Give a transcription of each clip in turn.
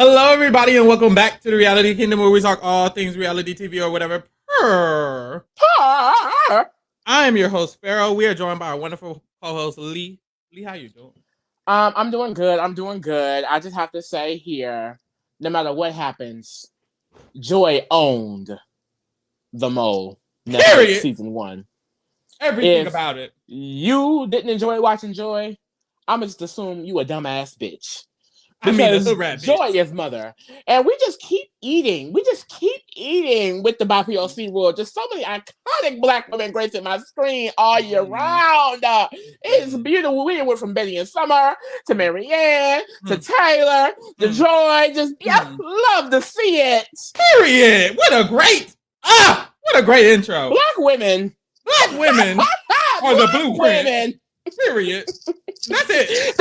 Hello, everybody, and welcome back to the Reality Kingdom, where we talk all things reality TV or whatever. Purr. I am your host, Pharaoh. We are joined by our wonderful co-host, Lee. Lee, how you doing? I'm doing good. I just have to say here, no matter what happens, Joy owned the mole. Period. Season 1. Everything about it. You didn't enjoy watching Joy, I'ma just assume you a dumbass bitch. Because Joy is mother. And we just keep eating. We just keep eating with the BPOC rule. Just so many iconic black women gracing my screen all year round. It's beautiful. We went from Betty and Summer to Marianne to Taylor to Joy. I love to see it. Period. What a great intro. Black women are the blueprint. Period. That's it.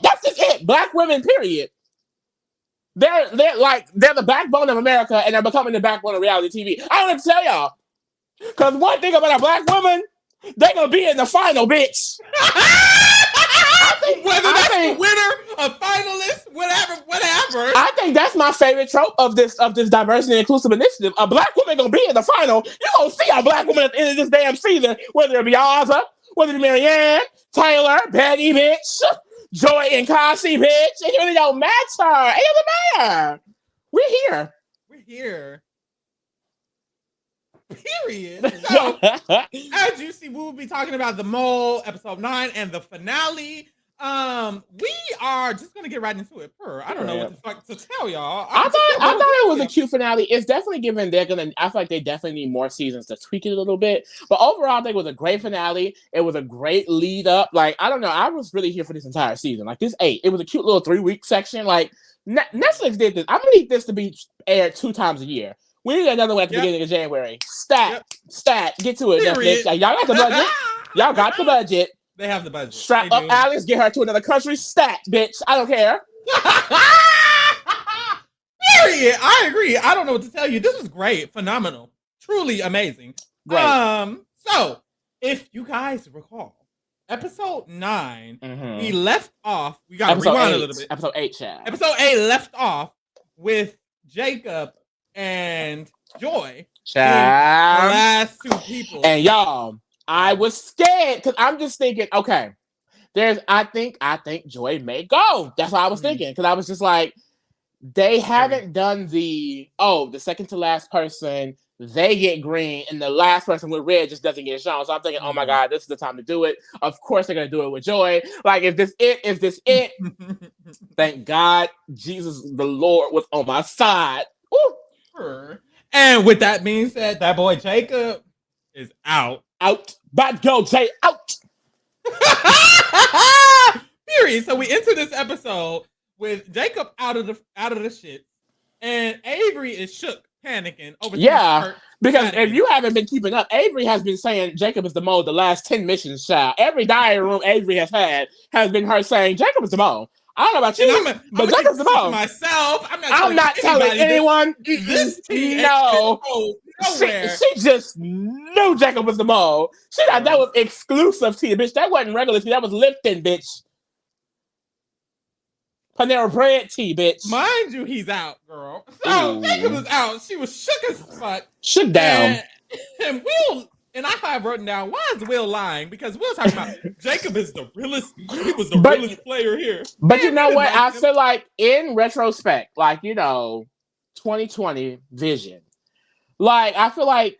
That's just it. Black women, period. They're the backbone of America, and they're becoming the backbone of reality TV. I don't have to tell y'all. Because one thing about a black woman, they're gonna be in the final, bitch. Whether that's the winner, a finalist, whatever. I think that's my favorite trope of this diversity and inclusive initiative. A black woman gonna be in the final. You're gonna see a black woman at the end of this damn season, whether it be Ozza, whether it be Marianne, Taylor, Betty, bitch, Joy and Cassie, bitch. It really don't matter. It doesn't matter. We're here. Period. So, as you see, we will be talking about The Mole, episode 9, and the finale. We are just gonna get right into it. I don't know what the fuck to tell y'all. I thought it was a cute finale. It's definitely given I feel like they definitely need more seasons to tweak it a little bit. But overall, I think it was a great finale. It was a great lead up. Like, I don't know, I was really here for this entire season. Like, this 8, it was a cute little 3-week section. Like, Netflix did this. I'm gonna need this to be aired 2 times a year. We need another one at the beginning of January. Stat. Get to it, Netflix. Y'all got the budget. Y'all got the budget. They have the budget. Strap up Alex, get her to another country. Stat, bitch. I don't care. Period. I agree. I don't know what to tell you. This was great. Phenomenal. Truly amazing. Great. So, if you guys recall, episode 9, we left off. We got to rewind a little bit. Episode 8, child. Episode 8 left off with Jacob and Joy. Child. The last 2 people. And y'all, I was scared because I'm just thinking, okay, I think Joy may go. That's what I was thinking, because I was just like, they haven't done the second to last person, they get green, and the last person with red just doesn't get shown. So I'm thinking, oh my God, this is the time to do it. Of course they're gonna do it with Joy. Like, is this it? Thank God Jesus the Lord was on my side. Ooh. And with that being said, that boy Jacob is out. Bad girl Jay out. Period. So we enter this episode with Jacob out of the shit, and Avery is shook, panicking over. Because if you haven't been keeping up, Avery has been saying Jacob is the mole the last 10 missions, child. Every diary room Avery has had has been her saying Jacob is the mole. I don't know about you, but Jacob's the mole. Myself, I'm not telling anyone. No. She just knew Jacob was the mole. She thought that was exclusive tea, bitch. That wasn't regular tea. That was Lipton, bitch. Panera Bread tea, bitch. Mind you, he's out, girl. So Jacob was out. She was shook as fuck. Shook down. And Will, and I have written down, why is Will lying? Because Will's talking about Jacob is the realest. He was the realest player here. But you know what? I feel like in retrospect, 2020 vision. Like, I feel like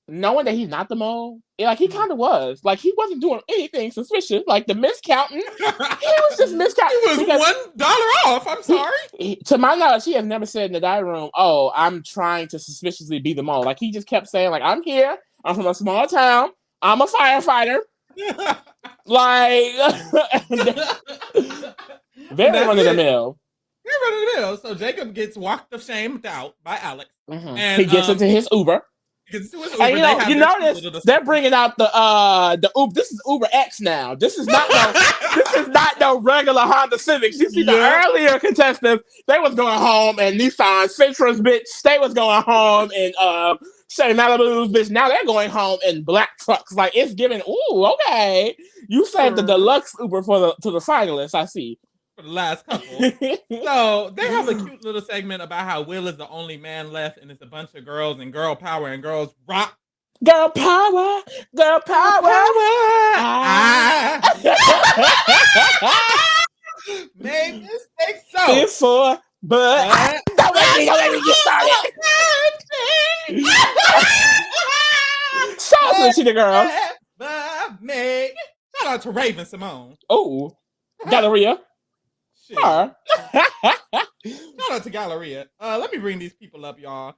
knowing that he's not the mole, he kind of was. Like, he wasn't doing anything suspicious. Like, the miscounting, he was just miscounting. He was $1 off. I'm sorry. To my knowledge, he has never said in the diary room, "Oh, I'm trying to suspiciously be the mole." Like, he just kept saying, like, "I'm here. I'm from a small town. I'm a firefighter." Very run of the mill. So Jacob gets walked of shame out by Alex. And he gets into his Uber. And you notice they're bringing out the Uber. This is Uber X now. This is not no regular Honda Civics. You see the earlier contestants, they was going home and Nissan Sentra's, bitch. They was going home and Chevy Malibu's, bitch. Now they're going home in black trucks. Like, it's giving. Ooh, okay. You saved the deluxe Uber to the finalists. I see. for the last couple. So they have a cute little segment about how Will is the only man left, and it's a bunch of girls and girl power and girls rock. Girl power, girl power. Made mistakes so before, but don't let me get started. Shout out to the Cheetah Girls. Shout out to Raven Simone. Oh, Galleria. Shit. Her. Shout out to Galleria. Let me bring these people up, y'all.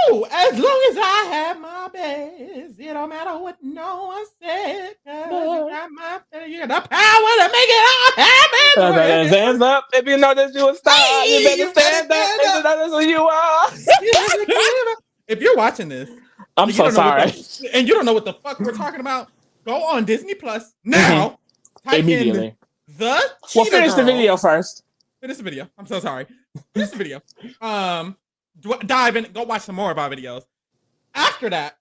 Ooh, as long as I have my best, it don't matter what no one said. You got the power to make it all happen. Hands up, if you know that you a star, you better stand up. If you know that's who you are. If you're watching this, I'm so sorry, and you don't know what the fuck we're talking about, go on Disney Plus now. Type immediately. In the finish the video first. Finish the video. I'm so sorry. Finish the video. Dive in. Go watch some more of our videos. After that,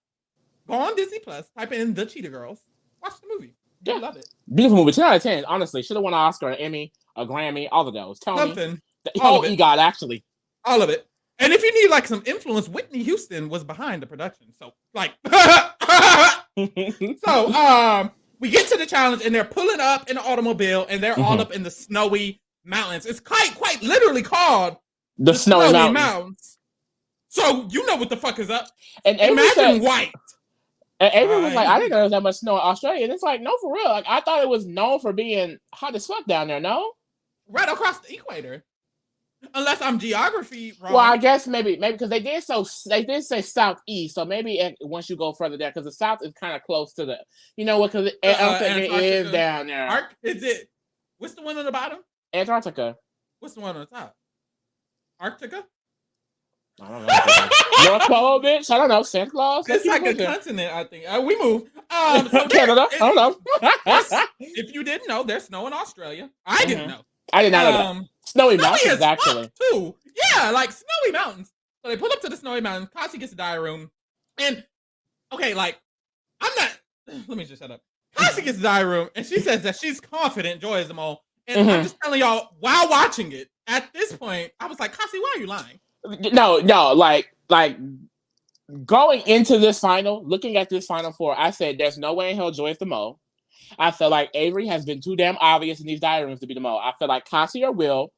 go on Disney Plus. Type in the Cheetah Girls. Watch the movie. You'll love it. Beautiful movie. 10 out of 10. Honestly, should have won an Oscar, an Emmy, a Grammy, all of those. Tony, something. The whole EGOT, actually. All of it. And if you need like some influence, Whitney Houston was behind the production. So like, so we get to the challenge and they're pulling up in an automobile and they're all up in the snowy mountains. It's quite literally called the snowy mountains. So you know what the fuck is up. And imagine white. And Avery was like, I didn't know there was that much snow in Australia. And it's like, no, for real. Like I thought it was known for being hot as fuck down there, no? Right across the equator. Unless I'm geography wrong. Well, I guess maybe because they did say southeast, so maybe once you go further down, because the south is kind of close to the, you know what? Because Antarctica is down there. Is it? What's the one on the bottom? Antarctica. What's the one on the top? Arctica. I don't know. North Pole, bitch. I don't know. Santa Claus. It's like a continent, I think. We move. So Canada. I don't know. If you didn't know, there's snow in Australia. I didn't know. I did not know that. Snowy mountains, actually. Too. Yeah, like snowy mountains. So they pull up to the snowy mountains. Cassie gets a diary room. And, okay, like, I'm not... Let me just shut up. Cassie gets a diary room, and she says that she's confident Joy is the mole. And I'm just telling y'all, while watching it, at this point, I was like, Cassie, why are you lying? No, like going into this final, looking at this final four, I said, there's no way in hell Joy is the mole. I feel like Avery has been too damn obvious in these diary rooms to be the mole. I feel like Cassie or Will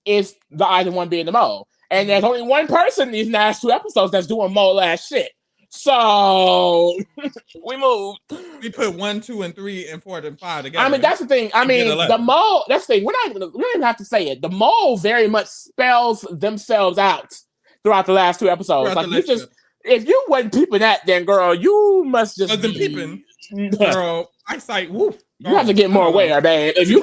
is the either one being the mole. And there's only one person in these last 2 episodes that's doing mole-ass shit. So, we moved. We put 1, 2, and 3, and 4, and 5 together. I mean, that's the thing. I mean, the mole, that's the thing. We don't even have to say it. The mole very much spells themselves out throughout the last 2 episodes. Like, you just, if you wasn't peeping that, then, girl, you must just wasn't peeping. Girl, eyesight, woof. You have to get more aware, babe. If you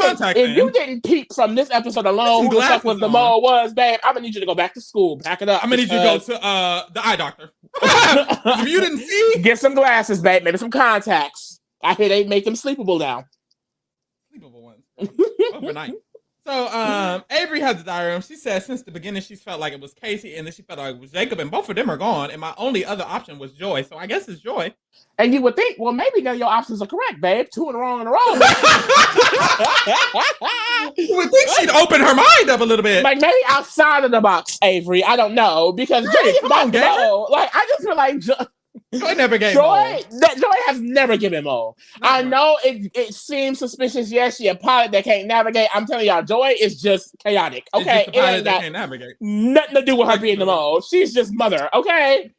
didn't peep from this episode alone, who the fuck was the mole was, babe, I'm gonna need you to go back to school. Pack it up. I'm gonna need you to go to the eye doctor. If you didn't see, get some glasses, babe. Maybe some contacts. I hear they make them sleepable now. Sleepable ones overnight. So Avery has the diary room. She says since the beginning she's felt like it was Casey, and then she felt like it was Jacob, and both of them are gone. And my only other option was Joy. So I guess it's Joy. And you would think, well, maybe none of your options are correct, babe. 2 in a row in a row. You would think she'd open her mind up a little bit. Like maybe outside of the box, Avery. I don't know. Because Joy is not mole. Like I just feel like Joy never gave Joy has never given mole. Never. I know it seems suspicious. Yes, she a pilot that can't navigate. I'm telling y'all, Joy is just chaotic. Okay, it ain't got can't navigate. Nothing to do with her being the mole. She's just mother. Okay.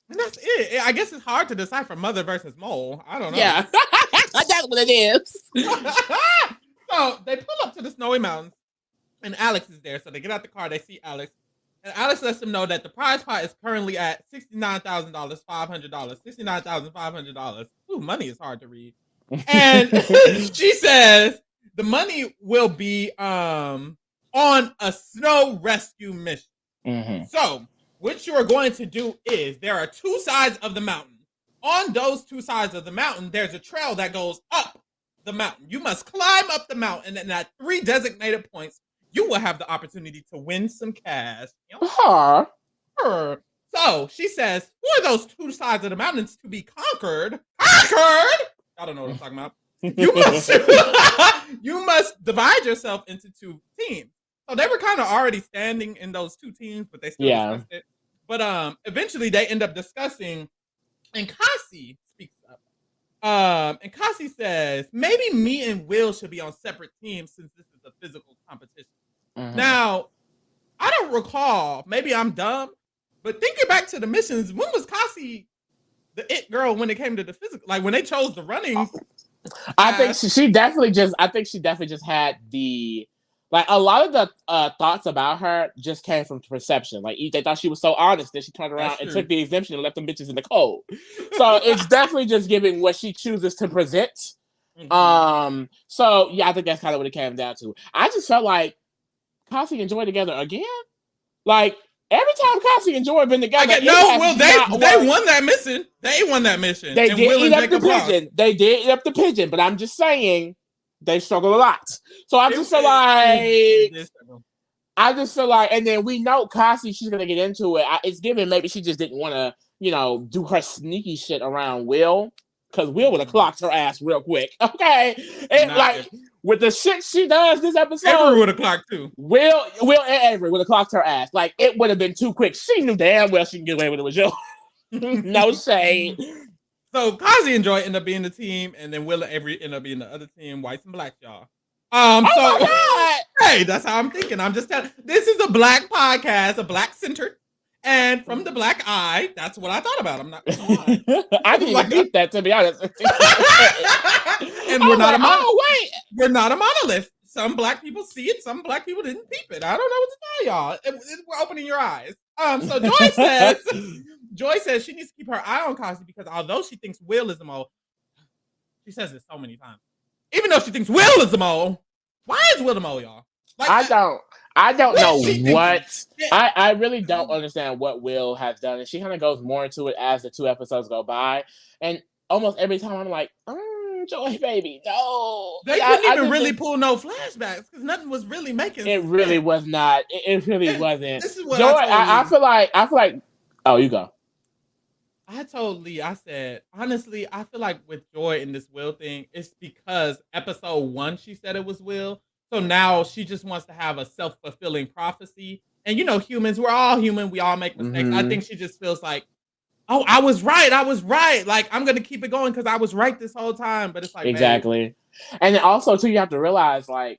And that's it. I guess it's hard to decipher mother versus mole. I don't know. Yeah. That's what it is. So they pull up to the snowy mountains and Alex is there. So they get out the car, they see Alex. And Alex lets them know that the prize pot is currently at $69,500. $69,500. Ooh, money is hard to read. And she says the money will be on a snow rescue mission. Mm-hmm. So what you are going to do is there are 2 sides of the mountain. On those 2 sides of the mountain, there's a trail that goes up the mountain. You must climb up the mountain, and at 3 designated points, you will have the opportunity to win some cash. So she says, for those 2 sides of the mountains to be conquered, I don't know what I'm talking about. you must you must divide yourself into two teams. So they were kind of already standing in those two teams, but they still discussed it. But eventually they end up discussing, and Cassie speaks up. And Cassie says, maybe me and Will should be on separate teams since this is a physical competition. Now, I don't recall, maybe I'm dumb, but thinking back to the missions, when was Cassie the it girl when it came to the physical? Like when they chose the running? I think she definitely just had the, like, a lot of the thoughts about her just came from perception. Like, they thought she was so honest that she turned around and took the exemption and left them bitches in the cold. So it's definitely just giving what she chooses to present. So yeah, I think that's kind of what it came down to. I just felt like Cassie and Joy together again. Like, every time Cassie and Joy have been together, they won that mission. They won that mission. They did eat up the pigeon. They did eat up the pigeon, but I'm just saying they struggle a lot. So I just feel like, and then we know Cassie, she's gonna get into it. It's given maybe she just didn't want to, do her sneaky shit around Will, because Will would have clocked her ass real quick. Okay, with the shit she does this episode, Avery would have clocked too. Will and Avery would have clocked her ass. Like, it would have been too quick. She knew damn well she could get away with it with Joe. No shade. So Cassie and Joy end up being the team, and then Will and Avery end up being the other team, whites and blacks, y'all. Oh my God! Hey, that's how I'm thinking. I'm just telling. This is a black podcast, a black centered, and from the black eye, that's what I thought about. I'm not. I didn't even keep that, to be honest. And we're not we're not a monolith. Some black people see it, some black people didn't peep it. I don't know what to tell y'all. We're opening your eyes. So Joy says she needs to keep her eye on Cassie because although she thinks Will is the mole, she says this so many times. Even though she thinks Will is the mole, why is Will the mole, y'all? Like, I don't know what. I really don't understand what Will has done, and she kind of goes more into it as the 2 episodes go by, and almost every time I'm like, Joy, baby, no. They couldn't even really pull no flashbacks because nothing was really making. It really was not. It really wasn't. This is what Joy. I feel like. Oh, you go. I told Lee, I said, honestly, I feel like with Joy in this Will thing, it's because episode 1 she said it was Will. So now she just wants to have a self-fulfilling prophecy. And humans, we're all human. We all make mistakes. I think she just feels like, oh, I was right. Like, I'm going to keep it going because I was right this whole time. But it's like, exactly. Babe. And then also, too, you have to realize, like,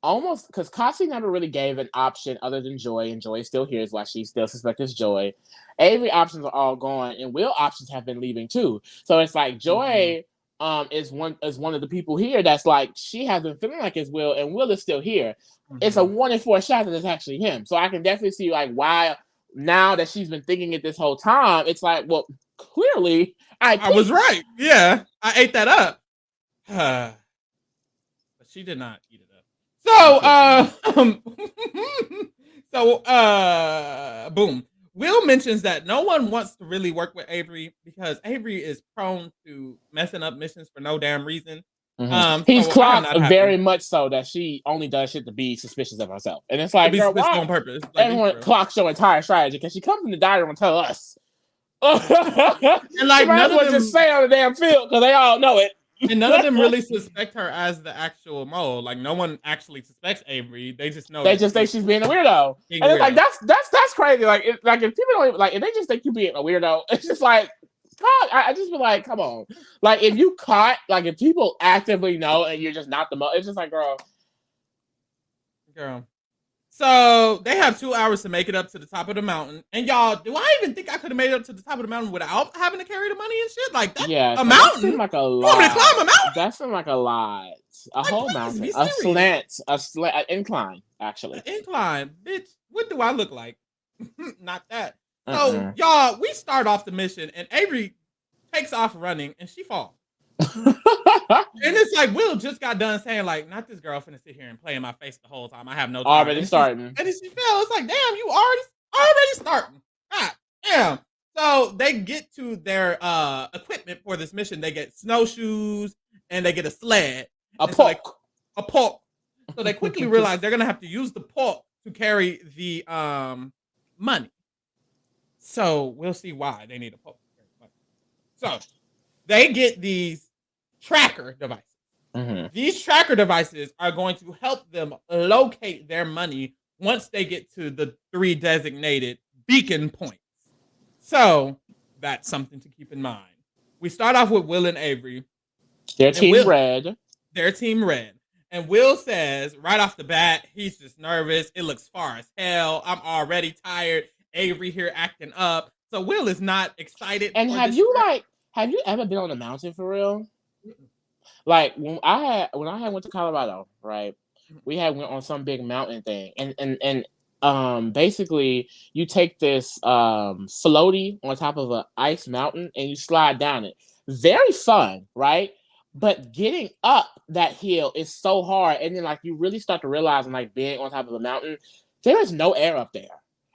almost, because Cassie never really gave an option other than Joy, and Joy still here is why she still suspects Joy. Avery options are all gone, and Will options have been leaving too. So it's like Joy is one of the people here that's like, she has been feeling like it's Will, and Will is still here. It's a 1 in 4 shot that it's actually him. So I can definitely see like why now that she's been thinking it this whole time, it's like, well, clearly I was right. Yeah, I ate that up. But she did not eat it up. So, boom. Will mentions that no one wants to really work with Avery because Avery is prone to messing up missions for no damn reason. He's clocked very much so that she only does shit to be suspicious of herself. And it's like, girl, why? On purpose. Like, everyone clocks your entire strategy because she comes in the diary room and tell us. And like, none of them just say on the damn field because they all know it. And none of them really suspect her as the actual mole. Like, no one actually suspects Avery. They just know. They just think she's being a weirdo. And it's like, that's crazy. Like, if people don't even, like, if they just think you being a weirdo, it's just like, God, I just feel like, come on. Like, if you caught, like, if people actively know and you're just not the mole, it's just like, girl. So they have 2 hours to make it up to the top of the mountain. And y'all, do I even think I could have made it up to the top of the mountain without having to carry the money and shit? Like, that's a mountain. That seemed like a lot. You want me to climb a mountain? That seemed like a lot. A whole mountain. A slant. An incline, actually. An incline. Bitch, what do I look like? Not that. So, y'all, we start off the mission, and Avery takes off running, and she falls. And it's like, Will just got done saying, like, not this girl finna sit here and play in my face the whole time. I have no time. Already starting. And then she fell. It's like, damn, you already starting. God damn. So they get to their equipment for this mission. They get snowshoes and they get a sled. A pork. So they quickly realize they're gonna have to use the pork to carry the money. So we'll see why they need a pork. So they get these tracker devices. Mm-hmm. These tracker devices are going to help them locate their money once they get to the 3 designated beacon points. So that's something to keep in mind. We start off with Will and Avery. Their team red. Their team red. And Will says right off the bat, he's just nervous. It looks far as hell. I'm already tired. Avery here acting up. So Will is not excited. And have you ever been on a mountain for real? Like when I went to Colorado, right? We went on some big mountain thing, and basically you take this floaty on top of an ice mountain and you slide down it. Very fun, right? But getting up that hill is so hard, and then like you really start to realize, like being on top of a mountain, there is no air up there.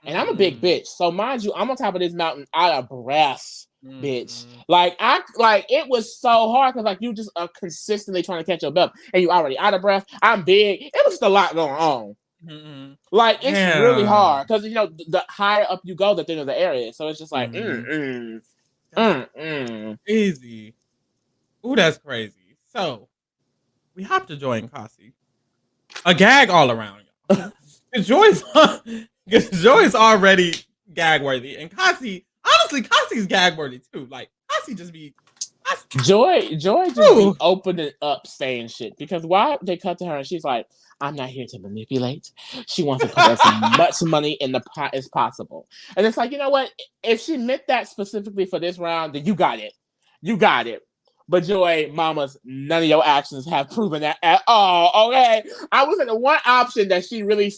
And I'm a big bitch, so mind you, I'm on top of this mountain out of breath, bitch. Like it was so hard because like you just are consistently trying to catch your breath, and you already out of breath. I'm big. It was just a lot going on. Like it's really hard because you know the higher up you go, the thinner the air is. So it's just like easy. Ooh, that's crazy. So we have to join Kasi. A gag all around, y'all. Joy's already gag worthy, and Kasi, honestly, Kasi's gag worthy too. Like Kasi just be Joy just be opening up saying shit because why they cut to her and she's like, I'm not here to manipulate. She wants to put as much money in the pot as possible. And it's like, you know what? If she meant that specifically for this round, then you got it. You got it. But Joy, mamas, none of your actions have proven that at all, okay? I was in the one option that she really,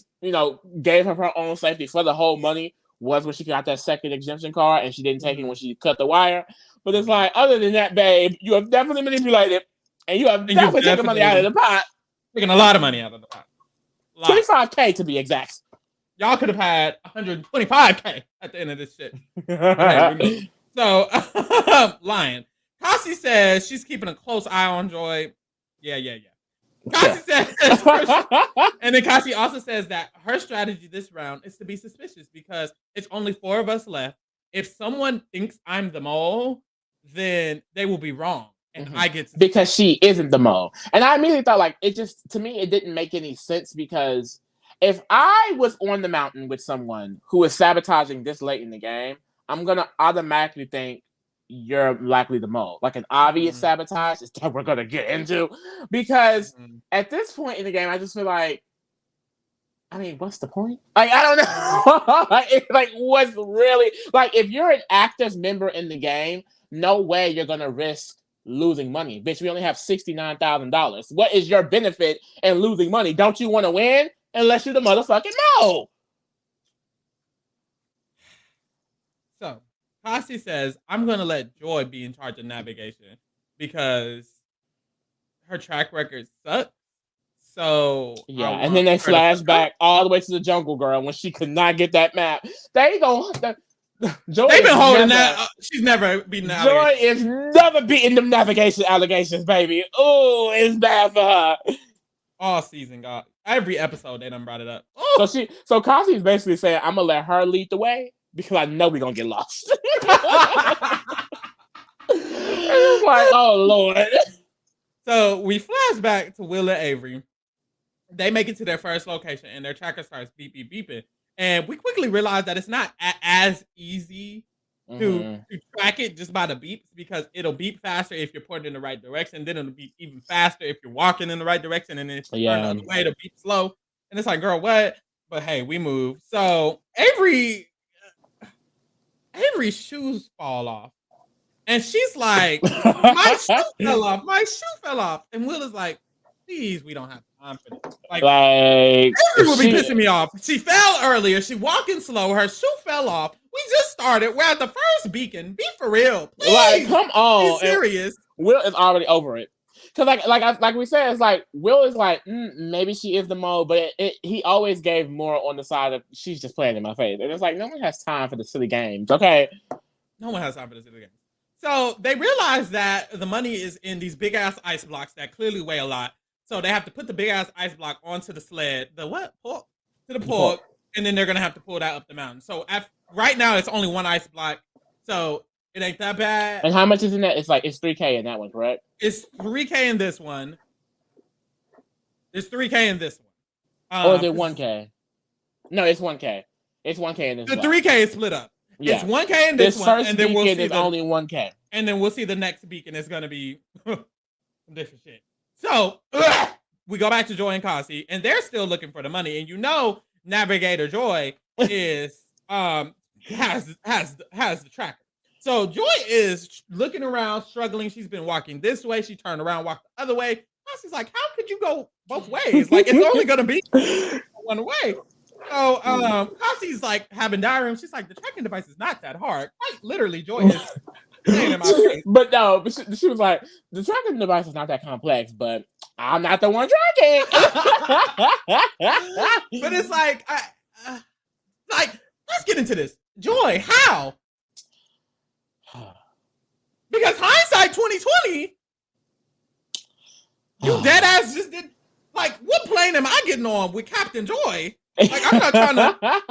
gave her own safety for the whole money was when she got that second exemption card and she didn't take it when she cut the wire. But it's like, other than that, babe, you have definitely manipulated and you have definitely taken money out of the pot. Taking a lot of money out of the pot. $25K to be exact. Y'all could have had $125K at the end of this shit. So, Lion. Kasi says she's keeping a close eye on Joy. Yeah. Kasi says, and then Kasi also says that her strategy this round is to be suspicious because it's only 4 of us left. If someone thinks I'm the mole, then they will be wrong. And I get to because she isn't the mole. And I immediately thought, like, to me, it didn't make any sense because if I was on the mountain with someone who is sabotaging this late in the game, I'm going to automatically think you're likely the mole. Like an obvious sabotage is that we're going to get into. Because at this point in the game, I just feel like, I mean, what's the point? Like, I don't know. What's really... Like, if you're an active member in the game, no way you're going to risk losing money. Bitch, we only have $69,000. What is your benefit in losing money? Don't you want to win? Unless you're the motherfucking mole. So, Kasi says, I'm going to let Joy be in charge of navigation because her track record sucks. So, yeah, and then they flash back all the way to the Jungle Girl when she could not get that map. They've been holding that. She's never beaten the Joy is never beating them navigation allegations, baby. Oh, it's bad for her. All season, God. Every episode, they done brought it up. Ooh. So Kasi's basically saying, I'm going to let her lead the way because I know we're going to get lost. It's like, oh, Lord. So we flash back to Will and Avery. They make it to their first location and their tracker starts beeping. And we quickly realize that it's not as easy to track it just by the beeps because it'll beep faster if you're pointing in the right direction. Then it'll beep even faster if you're walking in the right direction. And then if you turn the other way, it'll beep slow. And it's like, girl, what? But hey, we move. So Avery's shoes fall off. And she's like, my shoe fell off. And Will is like, please, we don't have time for this. Like Avery would be pissing me off. She fell earlier. She walking slow. Her shoe fell off. We just started. We're at the first beacon. Be for real. Please. Like, come on. Be serious. And Will is already over it. Because like we said, it's like, Will is like, maybe she is the mole, but he always gave more on the side of, she's just playing in my face. And it's like, no one has time for the silly games, okay? No one has time for the silly games. So they realize that the money is in these big-ass ice blocks that clearly weigh a lot. So they have to put the big-ass ice block onto the sled. The what? To the pork. And then they're going to have to pull that up the mountain. So right now, it's only one ice block. So It ain't that bad. And how much is in that? It's $3K in that one, correct? It's $3K in this one. It's $3K in this one. Or is it $1K? No, it's $1K. It's $1K in this one. The one. $3K is split up. Yeah. It's $1K in this one. First and then we'll see only $1K. And then we'll see the next beacon is going to be different shit. So we go back to Joy and Kasi, and they're still looking for the money. And Navigator Joy is has the tracker. So Joy is looking around, struggling. She's been walking this way. She turned around, walked the other way. Kasi's like, how could you go both ways? Like, it's only going to be one way. So Kasi's like having diagrams. She's like, the tracking device is not that hard. Quite literally, Joy is saying in my face. But no, she was like, the tracking device is not that complex, but I'm not the one tracking. But it's like, let's get into this. Joy, how? Because hindsight 2020, you dead ass just did. Like, what plane am I getting on with Captain Joy? Like, I'm not trying to.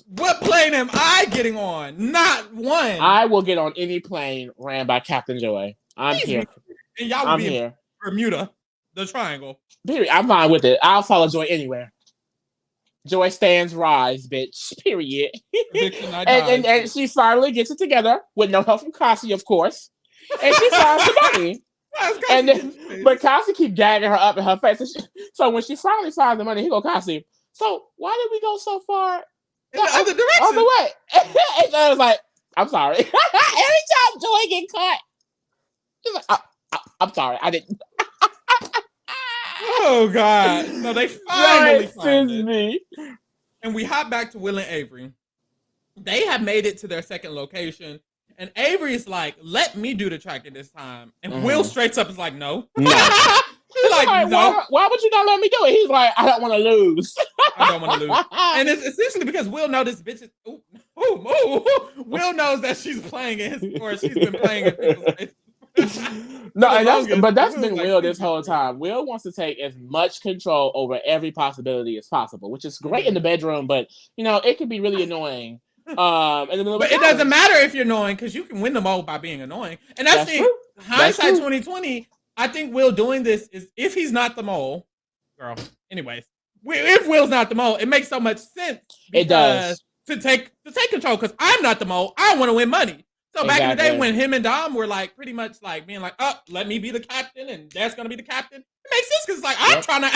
What plane am I getting on? Not one. I will get on any plane ran by Captain Joy. I'm here. And y'all will be in Bermuda, the triangle. Period. I'm fine with it. I'll follow Joy anywhere. Joy stands rise, bitch. Period. and she finally gets it together with no help from Kasi, of course. And she finds the money. But Kasi keep gagging her up in her face. So when she finally finds the money, he go, Kasi, so why did we go so far in the other direction? Other way. And so I was like, I'm sorry. Every time Joy get caught, she's like, I'm sorry, I didn't. Oh God! No, they finally found it. Me. And we hop back to Will and Avery. They have made it to their second location, and Avery's like, "Let me do the tracking this time." And Will straight up is like, "No." He's like, "No." Why would you not let me do it? He's like, "I don't want to lose." I don't want to lose. And it's essentially because Will knows this bitch is. Will knows that she's playing in his, or she's been playing in people's face. But that's been Will this whole time. Will wants to take as much control over every possibility as possible, which is great in the bedroom, but it can be really annoying. But it doesn't matter if you're annoying because you can win them all by being annoying. And that's the hindsight 2020. I think Will doing this is if he's not the mole, girl. Anyways, if Will's not the mole, it makes so much sense. It does to take control because I'm not the mole. I want to win money. So back in the day when him and Dom were like pretty much like being like, oh, let me be the captain and that's gonna be the captain. It makes sense because like I'm trying to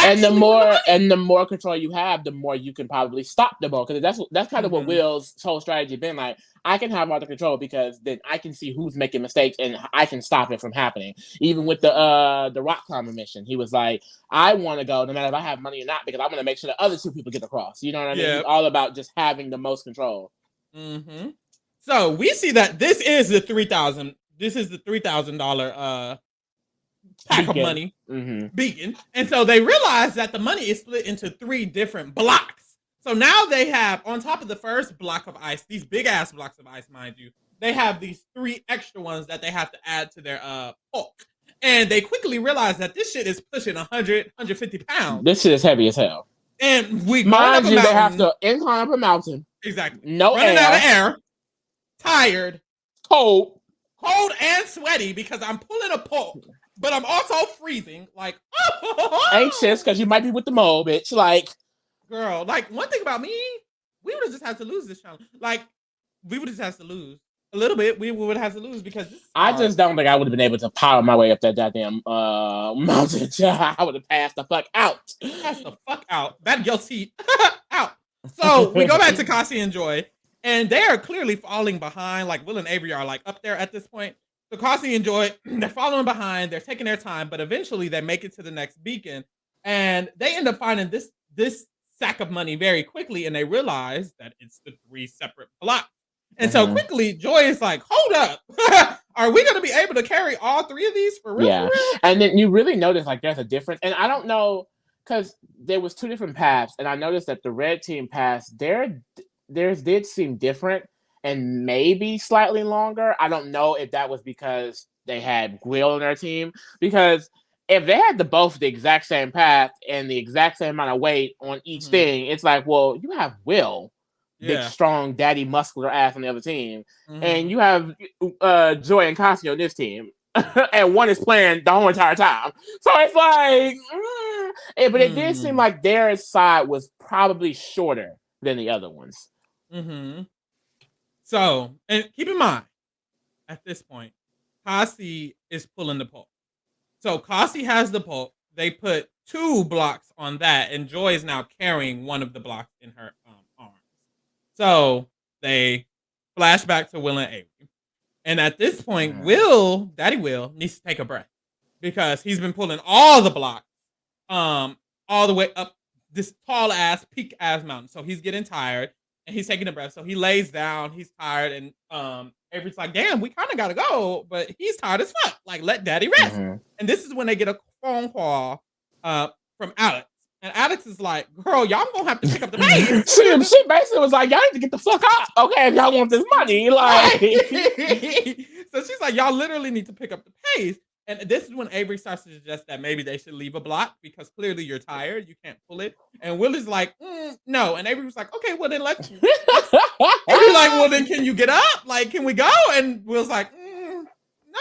and the more control you have, the more you can probably stop the ball. Because that's kind of what Will's whole strategy been like. I can have all the control because then I can see who's making mistakes and I can stop it from happening. Even with the rock climber mission, he was like, I want to go no matter if I have money or not because I want to make sure the other two people get across. You know what I mean? It's all about just having the most control. Mm-hmm. So we see that this is the $3,000. This is the $3,000 pack of money beacon, and so they realize that the money is split into 3 different blocks. So now they have on top of the first block of ice, these big ass blocks of ice, mind you, they have these 3 extra ones that they have to add to their bulk, and they quickly realize that this shit is pushing 150 pounds. This shit is heavy as hell. And we mind you, they have to incline up a mountain. Exactly. No running air. Out of air. Tired, cold and sweaty because I'm pulling a pole, but I'm also freezing. Like anxious because you might be with the mole, bitch. Like, girl, like one thing about me, we would have just had to lose this challenge. Like, we would have just had to lose a little bit. We would have to lose because I just don't think I would have been able to power my way up that goddamn mountain. I would have passed the fuck out. Passed the fuck out. That your seat out. So we go back to Kasi and Joy. And they are clearly falling behind. Like Will and Avery are like up there at this point. So Kasi and Joy, they're following behind. They're taking their time, but eventually they make it to the next beacon, and they end up finding this sack of money very quickly. And they realize that it's the 3 separate blocks. And so quickly, Joy is like, "Hold up, are we going to be able to carry all 3 of these for real?" Yeah, for real? And then you really notice like there's a difference, and I don't know because there was 2 different paths, and I noticed that the red team path theirs did seem different and maybe slightly longer. I don't know if that was because they had Will on their team. Because if they had both the exact same path and the exact same amount of weight on each thing, it's like, well, you have Will. big, strong, daddy, muscular ass on the other team, and you have Joy and Cassie on this team, and one is playing the whole entire time. So it's like, but it did seem like their side was probably shorter than the other ones. So, and keep in mind, at this point, Cassie is pulling the pole. So Cassie has the pole. They put 2 blocks on that, and Joy is now carrying one of the blocks in her arms. So they flash back to Will and Avery. And at this point, Daddy Will, needs to take a breath because he's been pulling all the blocks all the way up this tall-ass, peak-ass mountain. So he's getting tired, and he's taking a breath. So he lays down. He's tired, and Avery's like, damn, we kind of got to go. But he's tired as fuck. Like, let Daddy rest. And this is when they get a phone call from Alex. And Alex is like, girl, y'all gonna have to pick up the pace. she basically was like, y'all need to get the fuck up, okay, if y'all want this money. Like, so she's like, y'all literally need to pick up the pace. And this is when Avery starts to suggest that maybe they should leave a block because clearly you're tired. You can't pull it. And Will is like, no. And Avery was like, okay, well then let's. Avery's like, well then can you get up? Like, can we go? And Will's like,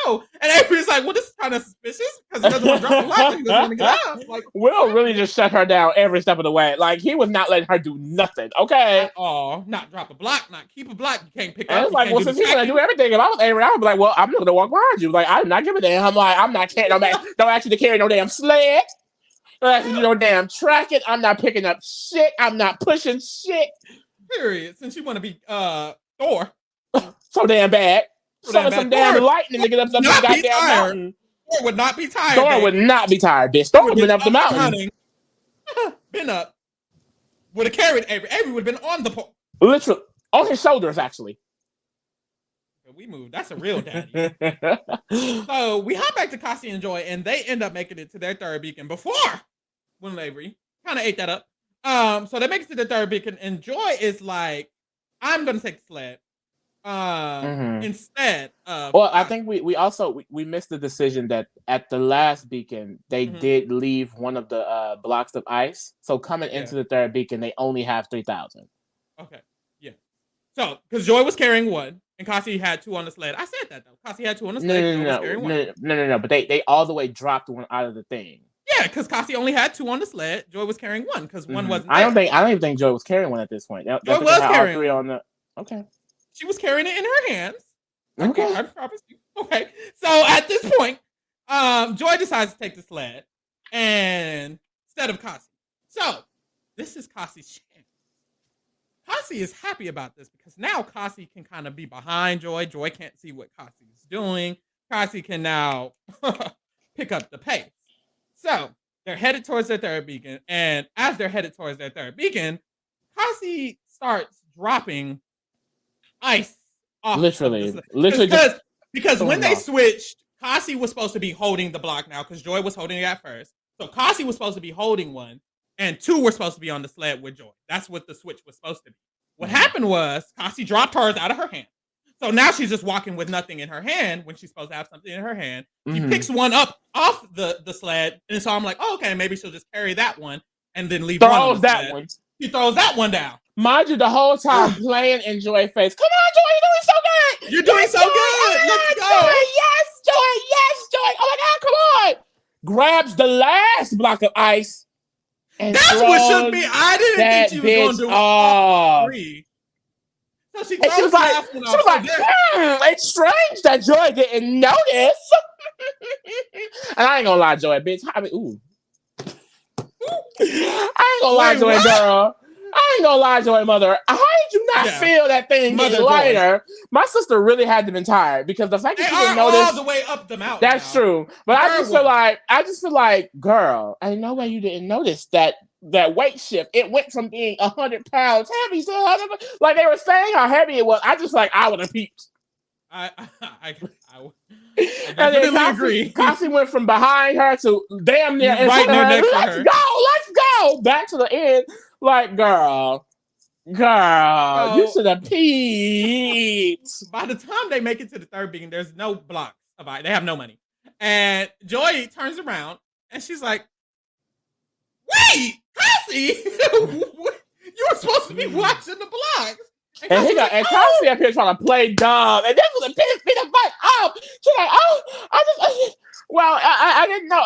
no. And Avery's like, well, this is kind of suspicious because he doesn't want to drop the block. He doesn't want to get up. Like, Will really just shut her down every step of the way. Like, he was not letting her do nothing, okay? At all. Not drop a block, not keep a block. You can't pick up. And it's like, well, since he's going to do everything, if I was Avery, I would be like, well, I'm not going to walk behind you. Like, I'm not giving a damn. I'm like, I'm not carrying don't ask you to carry no damn sled. Don't ask you to do no damn tracking. I'm not picking up shit. I'm not pushing shit. Period. Since you want to be Thor. So damn bad. Some damn lightning to get up the goddamn mountain. Thor would not be tired. Thor would not be tired, bitch. Thor would have been up the mountain. Been up. Would have carried Avery. Avery would have been on the pole. Literally. On his shoulders, actually. We moved. That's a real daddy. So we hop back to Cassie and Joy, and they end up making it to their third beacon before Will and Avery. Kind of ate that up. So they make it to the third beacon, and Joy is like, I'm going to take the sled. Instead of I think we also missed the decision that at the last beacon they did leave one of the blocks of ice. So coming into the third beacon, they only have 3,000. Okay, yeah. So because Joy was carrying one and Cassie had 2 on the sled. I said that though. Cassie had 2 on the sled. No. But they all the way dropped one out of the thing. Yeah, because Cassie only had 2 on the sled. Joy was carrying one because one wasn't. I don't even think Joy was carrying one at this point. Joy was carrying 3 on the. Okay. She was carrying it in her hands. Okay. I promise you. Okay. So at this point, Joy decides to take the sled and instead of Cassie. So this is Cassie's chance. Cassie is happy about this because now Cassie can kind of be behind Joy. Joy can't see what Cassie is doing. Cassie can now pick up the pace. So they're headed towards their third beacon. And as they're headed towards their third beacon, Cassie starts dropping ice off. Literally because when they switched, Cassie was supposed to be holding the block now because Joy was holding it at first. So Cassie was supposed to be holding one, and 2 were supposed to be on the sled with Joy. That's what the switch was supposed to be. What happened was Cassie dropped hers out of her hand. So now she's just walking with nothing in her hand when she's supposed to have something in her hand. She picks one up off the sled, and so I'm like, oh, okay, maybe she'll just carry that one and then leave one on the sled. She throws that one down. Mind you, the whole time playing in Joy face. Come on, Joy, you're doing so good. You're doing so good. Let's go. Joy, yes, Joy. Oh my God, come on. Grabs the last block of ice. And that's what should be. I didn't think she was going to do all 3. So she was like, it's strange that Joy didn't notice. And I ain't gonna lie, Joy, bitch. I mean, ooh. I ain't gonna lie, Joy, girl. I ain't gonna lie, Joy, mother. How did you not feel that thing get lighter? Joy. My sister really had to been tired because the fact that she didn't notice all the way up the mountain. That's true. But I just feel like, girl, ain't no way you didn't notice that weight shift. It went from being 100 pounds heavy to 100. Like they were saying how heavy it was. I would have peeped. I definitely agree. Cassie went from behind her to damn near right there next to her. Let's go back to the end. Like, girl, you should have peeped. By the time they make it to the third beacon, there's no blocks of ice. They have no money. And Joy turns around and she's like, wait, Cassie, you were supposed to be watching the blocks. And Cassie up here trying to play dumb, and this was the biggest me the fuck up. She's like, "Oh, I didn't know.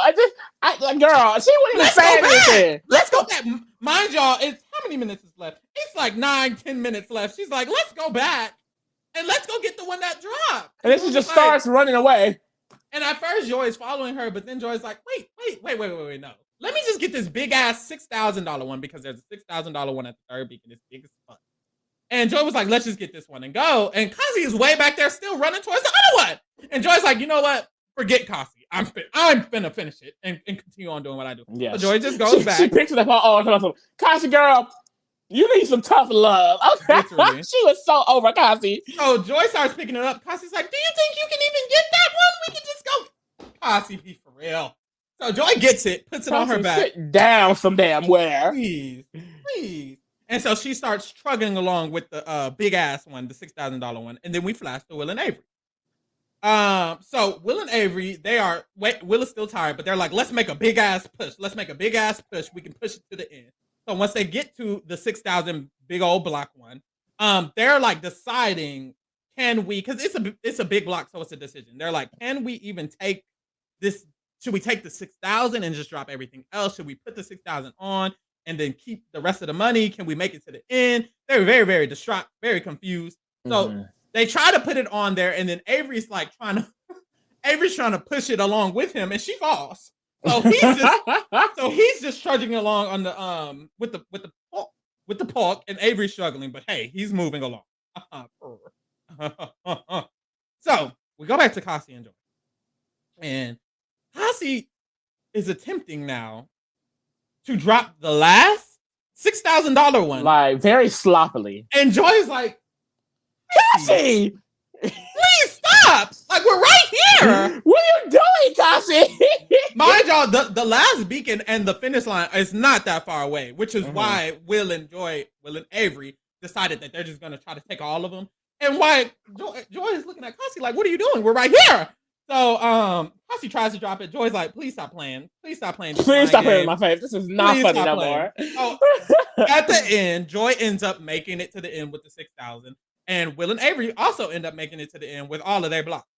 Girl, she wouldn't even say anything. Let's go back. Mind y'all, it's how many minutes is left? It's like 9-10 minutes left. She's like, let's go back and let's go get the one that dropped. And then she just starts running away. And at first, Joy is following her, but then Joy's like, wait, no. Let me just get this big ass $6,000 one because there's a $6,000 one at the third beacon. It's big as fuck. And Joy was like, let's just get this one and go. And Kasi is way back there still running towards the other one. And Joy's like, you know what? Forget Kasi. I'm finna finish it and continue on doing what I do. Yeah. So Joy just goes back. She picks it up all. Kasi, girl, you need some tough love. Okay. She was so over Kasi. So Joy starts picking it up. Kasi's like, do you think you can even get that one? We can just go. Kasi, be for real. So Joy gets it, puts it on her back. Sit down some damn where. Please. And so she starts struggling along with the big ass one, the $6,000 one, and then we flash to Will and Avery. So Will and Avery, Will is still tired, but they're like, let's make a big ass push. We can push it to the end. So once they get to the 6,000 big old block one, they're like deciding, can we? Because it's a big block, so it's a decision. They're like, can we even take this? Should we take the 6,000 and just drop everything else? Should we put the 6,000 on and then keep the rest of the money? Can we make it to the end? They're very, very distraught, very confused. So they try to put it on there, and then Avery's like trying to push it along with him, and she falls. So he's just trudging along on the with the pork, and Avery's struggling, but hey, he's moving along. So we go back to Kasi and Joy, and Kasi is attempting now to drop the last $6,000 one, like very sloppily. And Joy is like, Kasi, please stop! Like, we're right here. What are you doing, Kasi? Mind y'all, the last beacon and the finish line is not that far away, which is why Will and Avery decided that they're just gonna try to take all of them, and why Joy is looking at Kasi like, what are you doing? We're right here. So Kasi tries to drop it. Joy's like, please stop playing. Please stop playing. Please stop playing in my face. This is not funny no more. So, at the end, Joy ends up making it to the end with the 6,000. And Will and Avery also end up making it to the end with all of their blocks.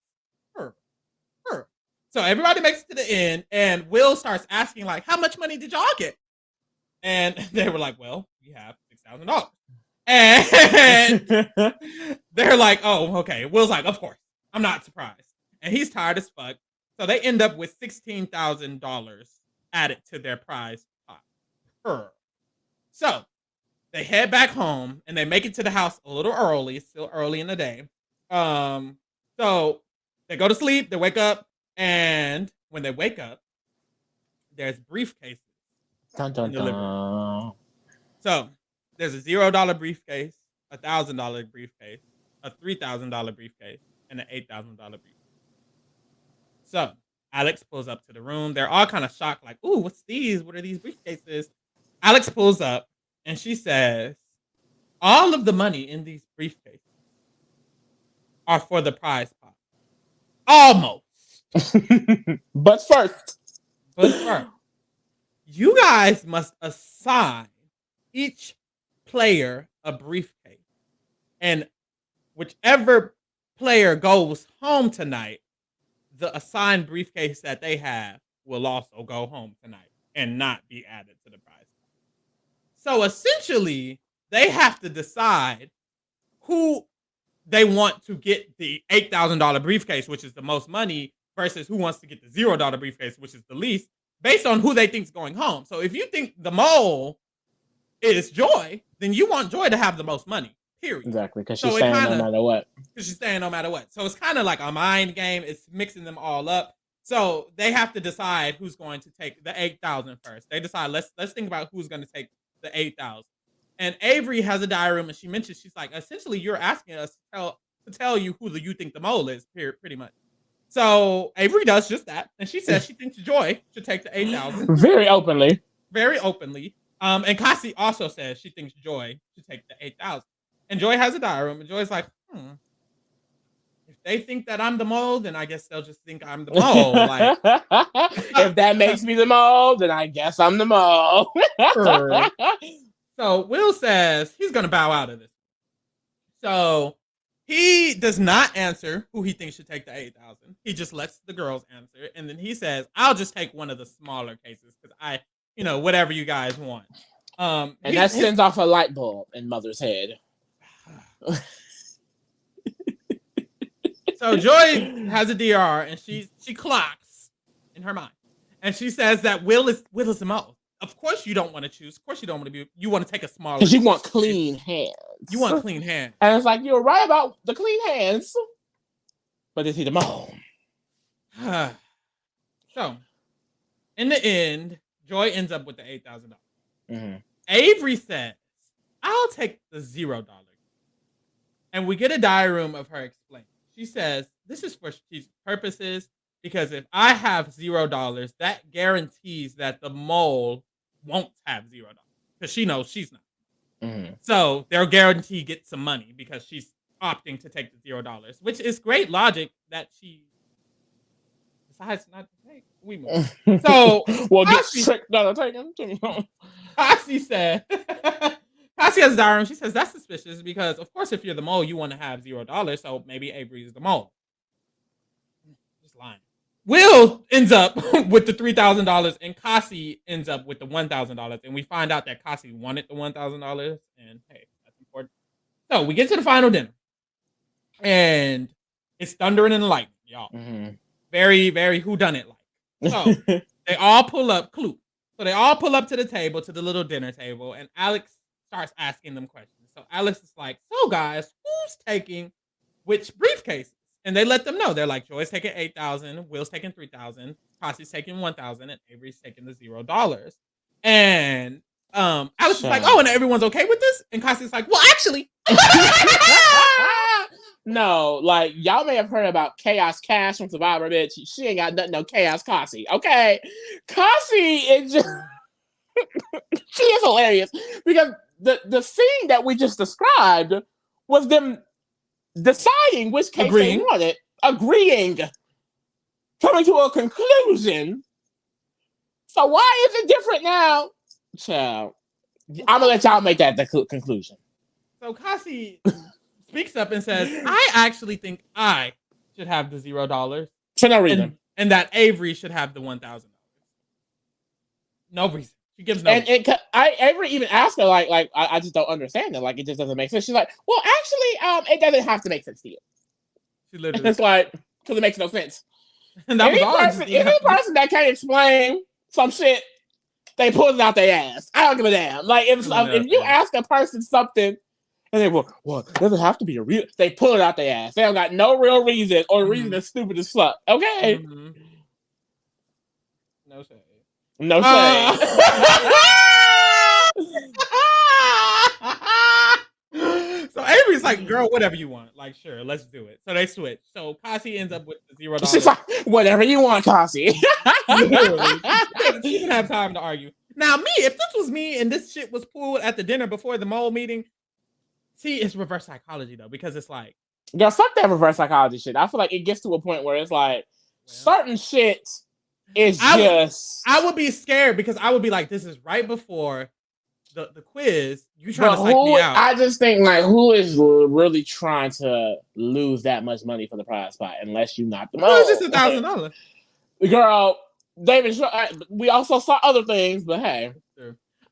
So everybody makes it to the end, and Will starts asking, like, how much money did y'all get? And they were like, well, we have $6,000. And they're like, oh, okay. Will's like, of course. I'm not surprised. And he's tired as fuck. So they end up with $16,000 added to their prize pot. So they head back home and they make it to the house a little early, still early in the day. So they go to sleep, they wake up, and when they wake up, there's briefcases. Dun, dun, dun. So there's a $0 briefcase, a $1,000 briefcase, a $3,000 briefcase, and an $8,000 briefcase. So Alex pulls up to the room. They're all kind of shocked, like, ooh, what's these? What are these briefcases? Alex pulls up and she says, all of the money in these briefcases are for the prize pot. Almost. But first, you guys must assign each player a briefcase. And whichever player goes home tonight, the assigned briefcase that they have will also go home tonight and not be added to the prize. So essentially, they have to decide who they want to get the $8,000 briefcase, which is the most money, versus who wants to get the $0 briefcase, which is the least, based on who they think is going home. So if you think the mole is Joy, then you want Joy to have the most money. Period. Exactly, because she's staying no matter what. Because she's staying no matter what. So it's kind of like a mind game. It's mixing them all up. So they have to decide who's going to take the 8,000 first. They decide, let's think about who's going to take the 8,000. And Avery has a diary room, and she mentions, she's like, essentially, you're asking us to tell you who you think the mole is, pretty much. So Avery does just that, and she says she thinks Joy should take the 8,000 very openly. And Kasi also says she thinks Joy should take the 8,000. And Joy has a diary room, and Joy's like, if they think that I'm the mole, then I guess they'll just think I'm the mole. Like, if that makes me the mole, then I guess I'm the mole. So Will says he's gonna bow out of this. So he does not answer who he thinks should take the 8,000. He just lets the girls answer, and then he says, "I'll just take one of the smaller cases because whatever you guys want." And that sends off a light bulb in Mother's head. So Joy has a DR, and she clocks in her mind, and she says that Will is the most. Of course, you don't want to choose. Of course, you don't want to be. You want to take a smaller. Because you want clean hands. You want clean hands. And it's like, you're right about the clean hands, but is he the most? So, in the end, Joy ends up with the $8,000. Mm-hmm. Avery says, "I'll take the $0." And we get a diary room of her explaining. She says, "This is for strategic purposes because if I have $0, that guarantees that the mole won't have $0 because she knows she's not. Mm-hmm. So they'll guarantee get some money because she's opting to take the $0, which is great logic that she decides not to take. We move. So well, get tricked out of taking. Cassie said, Cassie has a diary room. She says that's suspicious because, of course, if you're the mole, you want to have $0. So maybe Avery is the mole. Just lying. Will ends up with the $3,000 and Cassie ends up with the $1,000. And we find out that Cassie wanted the $1,000. And hey, that's important. So we get to the final dinner. And it's thundering and lightning, y'all. Mm-hmm. Very, very whodunit like. So they all pull up, Clue. So they all pull up to the table, to the little dinner table. And Alex starts asking them questions. So Alex is like, "So guys, who's taking which briefcase?" And they let them know. They're like, Joy's taking 8,000, Will's taking 3,000, Cassie's taking 1,000, and Avery's taking the $0. And Alex is like, "Oh, and everyone's okay with this?" And Cassie's like, "Well, actually." No, like, y'all may have heard about Chaos Cash from Survivor, bitch. She ain't got nothing, no Chaos Cassie. Okay. Cassie is just she is hilarious. Because the scene that we just described was them deciding which case they wanted, agreeing, coming to a conclusion. So why is it different now? Child, I'm gonna let y'all make that the conclusion. So Cassie speaks up and says, "I actually think I should have the $0 for no reason, and that Avery should have the $1,000. No reason. She gives no. And Avery even asked her like I just don't understand it. Like, it just doesn't make sense. She's like, "Well, actually, it doesn't have to make sense to you." She literally. It's like, because it makes no sense. And that any person that can't explain some shit, they pull it out their ass. I don't give a damn. Like, if you ask a person something and they go, "Well, doesn't have to be a real," they pull it out their ass. They don't got no real reason, or the reason is stupid as fuck. Okay. Mm-hmm. No shade. No shade. So Avery's like, "Girl, whatever you want. Like, sure, let's do it." So they switch. So Cassie ends up with the $0. She's like, "Whatever you want, Cassie." Literally. She didn't have time to argue. Now, me, if this was me and this shit was pulled at the dinner before the mole meeting, see, it's reverse psychology though, because it's like, girl, fuck that reverse psychology shit. I feel like it gets to a point where it's like, certain shit is I would be scared because I would be like, this is right before the quiz. You trying to psych me out. I just think, like, who is really trying to lose that much money for the prize pot unless you knock them out? Well, it's just $1,000. Girl, David, we also saw other things, but hey.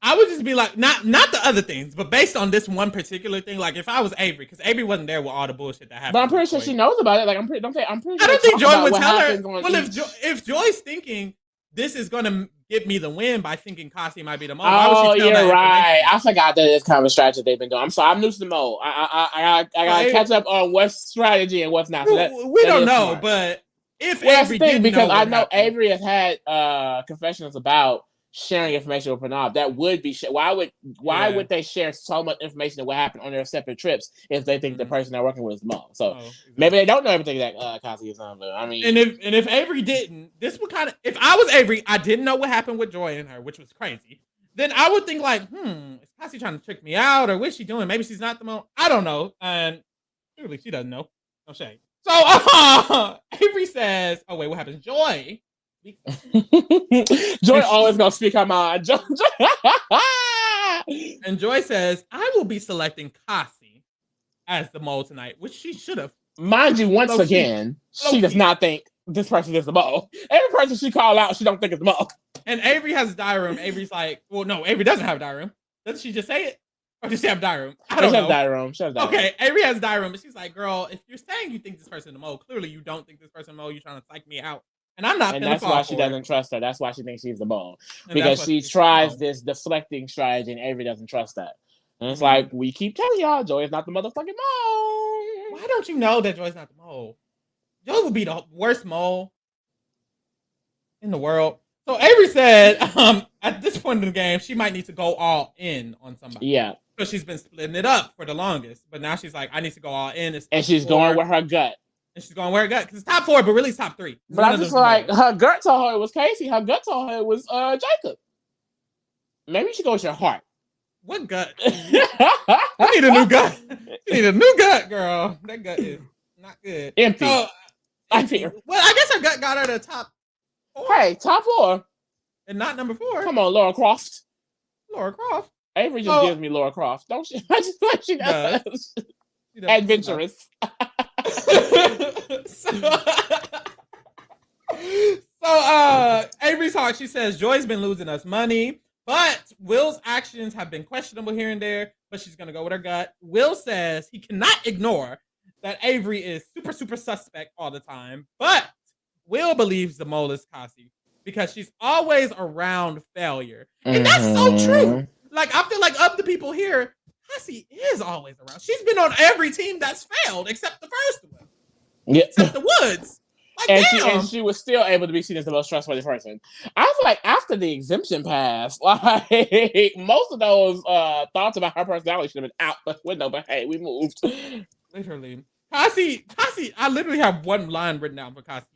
I would just be like, not the other things, but based on this one particular thing, like if I was Avery, because Avery wasn't there with all the bullshit that happened. But I'm pretty sure she knows about it. Like, I'm pretty sure. I don't think Joy would tell her. Well, if Joy's thinking this is gonna get me the win by thinking Cassie might be the mole, why would she tell you're right. I forgot that it's kind of a strategy they've been doing. I'm sorry, I'm new to the mole. I gotta catch up on what's strategy and what's not. So we don't know, smart. But if Avery did, because I know Avery has had confessions about sharing information with Pranav. That would be why would they share so much information of what happened on their separate trips if they think the person they're working with is mole? So exactly. Maybe they don't know everything that Cassie is on. But I mean, and if Avery didn't, this would kind of, if I was Avery, I didn't know what happened with Joy and her, which was crazy. Then I would think like, is Cassie trying to trick me out, or what's she doing? Maybe she's not the mole. I don't know, and clearly she doesn't know. No shade. So Avery says, "Oh wait, what happens?" Joy. Joy always gonna speak her mind. And Joy says, "I will be selecting Cassie as the mole tonight, which she should have. Mind you, once again, she does not think this person is the mole. Every person she call out, she don't think it's the mole. And Avery has a diary room. Avery's like, well, no, Avery doesn't have a diary room. Doesn't she just say it? Or does she have a diary room? I don't know. She has diary room. Okay, Avery has a diary room, and she's like, girl, if you're saying you think this person is the mole, clearly you don't think this person is the mole. You're trying to psych me out. And I'm not. And that's why she doesn't trust her. That's why she thinks she's the mole. Because she tries this deflecting strategy, and Avery doesn't trust that. And it's like, we keep telling y'all, Joy is not the motherfucking mole. Why don't you know that Joy's not the mole? Joy would be the worst mole in the world. So Avery said, at this point in the game, she might need to go all in on somebody. Yeah. Because she's been splitting it up for the longest. But now she's like, I need to go all in. And she's going with her gut. And she's going where it got, because it's top 4, but really it's top 3. But I'm just like, her gut told her it was Casey. Her gut told her it was Jacob. Maybe you should go with your heart. What gut? You need a new gut. You need a new gut, girl. That gut is not good. Empty. So, I fear. Well, I guess her gut got her to top 4. Hey, top 4. And not number 4. Come on, Laura Croft. Laura Croft. Avery just gives me Laura Croft, don't she? I just like she does. She does. Adventurous. So Avery's heart, she says, Joy's been losing us money, but Will's actions have been questionable here and there, but she's going to go with her gut. Will says he cannot ignore that Avery is super, super suspect all the time, but Will believes the mole is Cassie because she's always around failure. And that's so true. Like, I feel like of the people here, Cassie is always around. She's been on every team that's failed except the first one. Yeah. Except the Woods. Like, and she was still able to be seen as the most trustworthy person. I feel like after the exemption passed, like most of those thoughts about her personality should have been out the window. But hey, we moved. Literally, Cassie. I literally have one line written down for Cassie.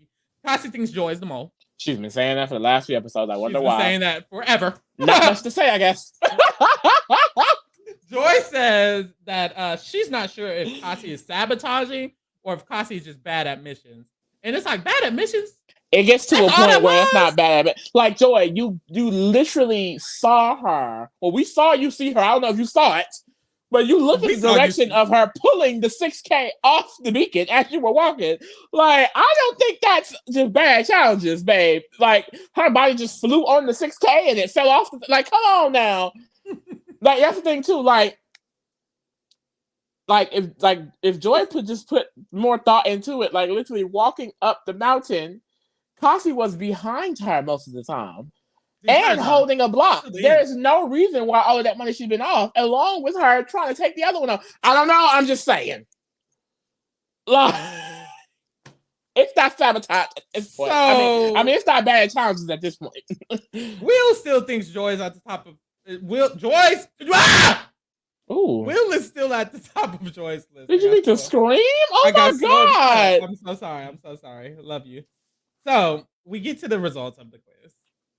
Cassie thinks Joy is the mole. She's been saying that for the last few episodes. I wonder why. She's been saying that forever. Not much to say, I guess. Joy says that she's not sure if Cassie is sabotaging or if Cassie is just bad at missions. And it's like, bad at missions? It gets to a point where it's not bad at it. Like, Joy, you literally saw her. Well, we saw you see her. I don't know if you saw it. But you look in the direction of her pulling the 6K off the beacon as you were walking. Like, I don't think that's just bad challenges, babe. Like, her body just flew on the 6K and it fell off. Like, come on now. Like, that's the thing, too. Like, if Joy could just put more thought into it, like, literally walking up the mountain, Cassie was behind her most of the time. And holding a block. There is no reason why all of that money should have been off, along with her trying to take the other one off. I don't know. I'm just saying. Like, it's not sabotage at this point. So, I mean, it's not bad challenges at this point. Will still thinks Joy is at the top of Joy's. Ooh. Will is still at the top of Joy's list. Did you need to scream? Oh my god! I'm so sorry. I'm so sorry. I love you. So we get to the results of the quiz.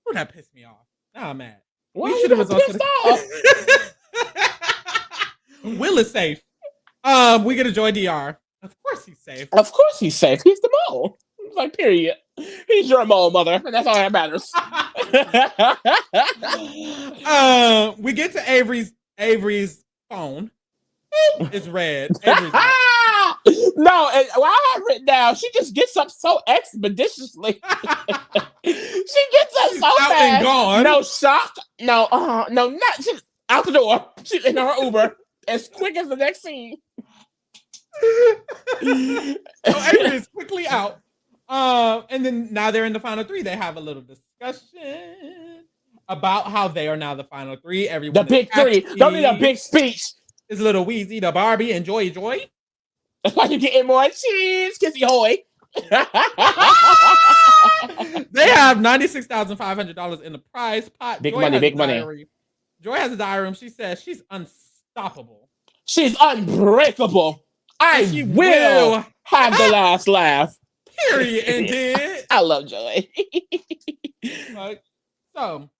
Ooh, that pissed me off. Now I'm mad. Why we should have results of the quiz. Will is safe. We get a Joy DR. Of course he's safe. Of course he's safe. He's the mole. Like, period. He's your mole, mother. And that's all that matters. We get to Avery's phone. It's red. Avery's no, I have written down. She just gets up so expeditiously. She gets up so out fast. And gone. No shock. No, no, not. She's out the door. She's in her Uber as quick as the next scene. So Avery is quickly out. And then now they're in the final 3. They have a little discussion about how they are now the final 3. Everyone, the big 3. Don't need a big speech. It's a little Wheezy, the Barbie, and Joy. Like you're getting more cheese, kissy hoy. They have $96,500 in the prize pot. Big money. Joy has a diary room. She says she's unstoppable. She's unbreakable. I will have the last laugh. Period. Indeed. I love Joy. Right. So,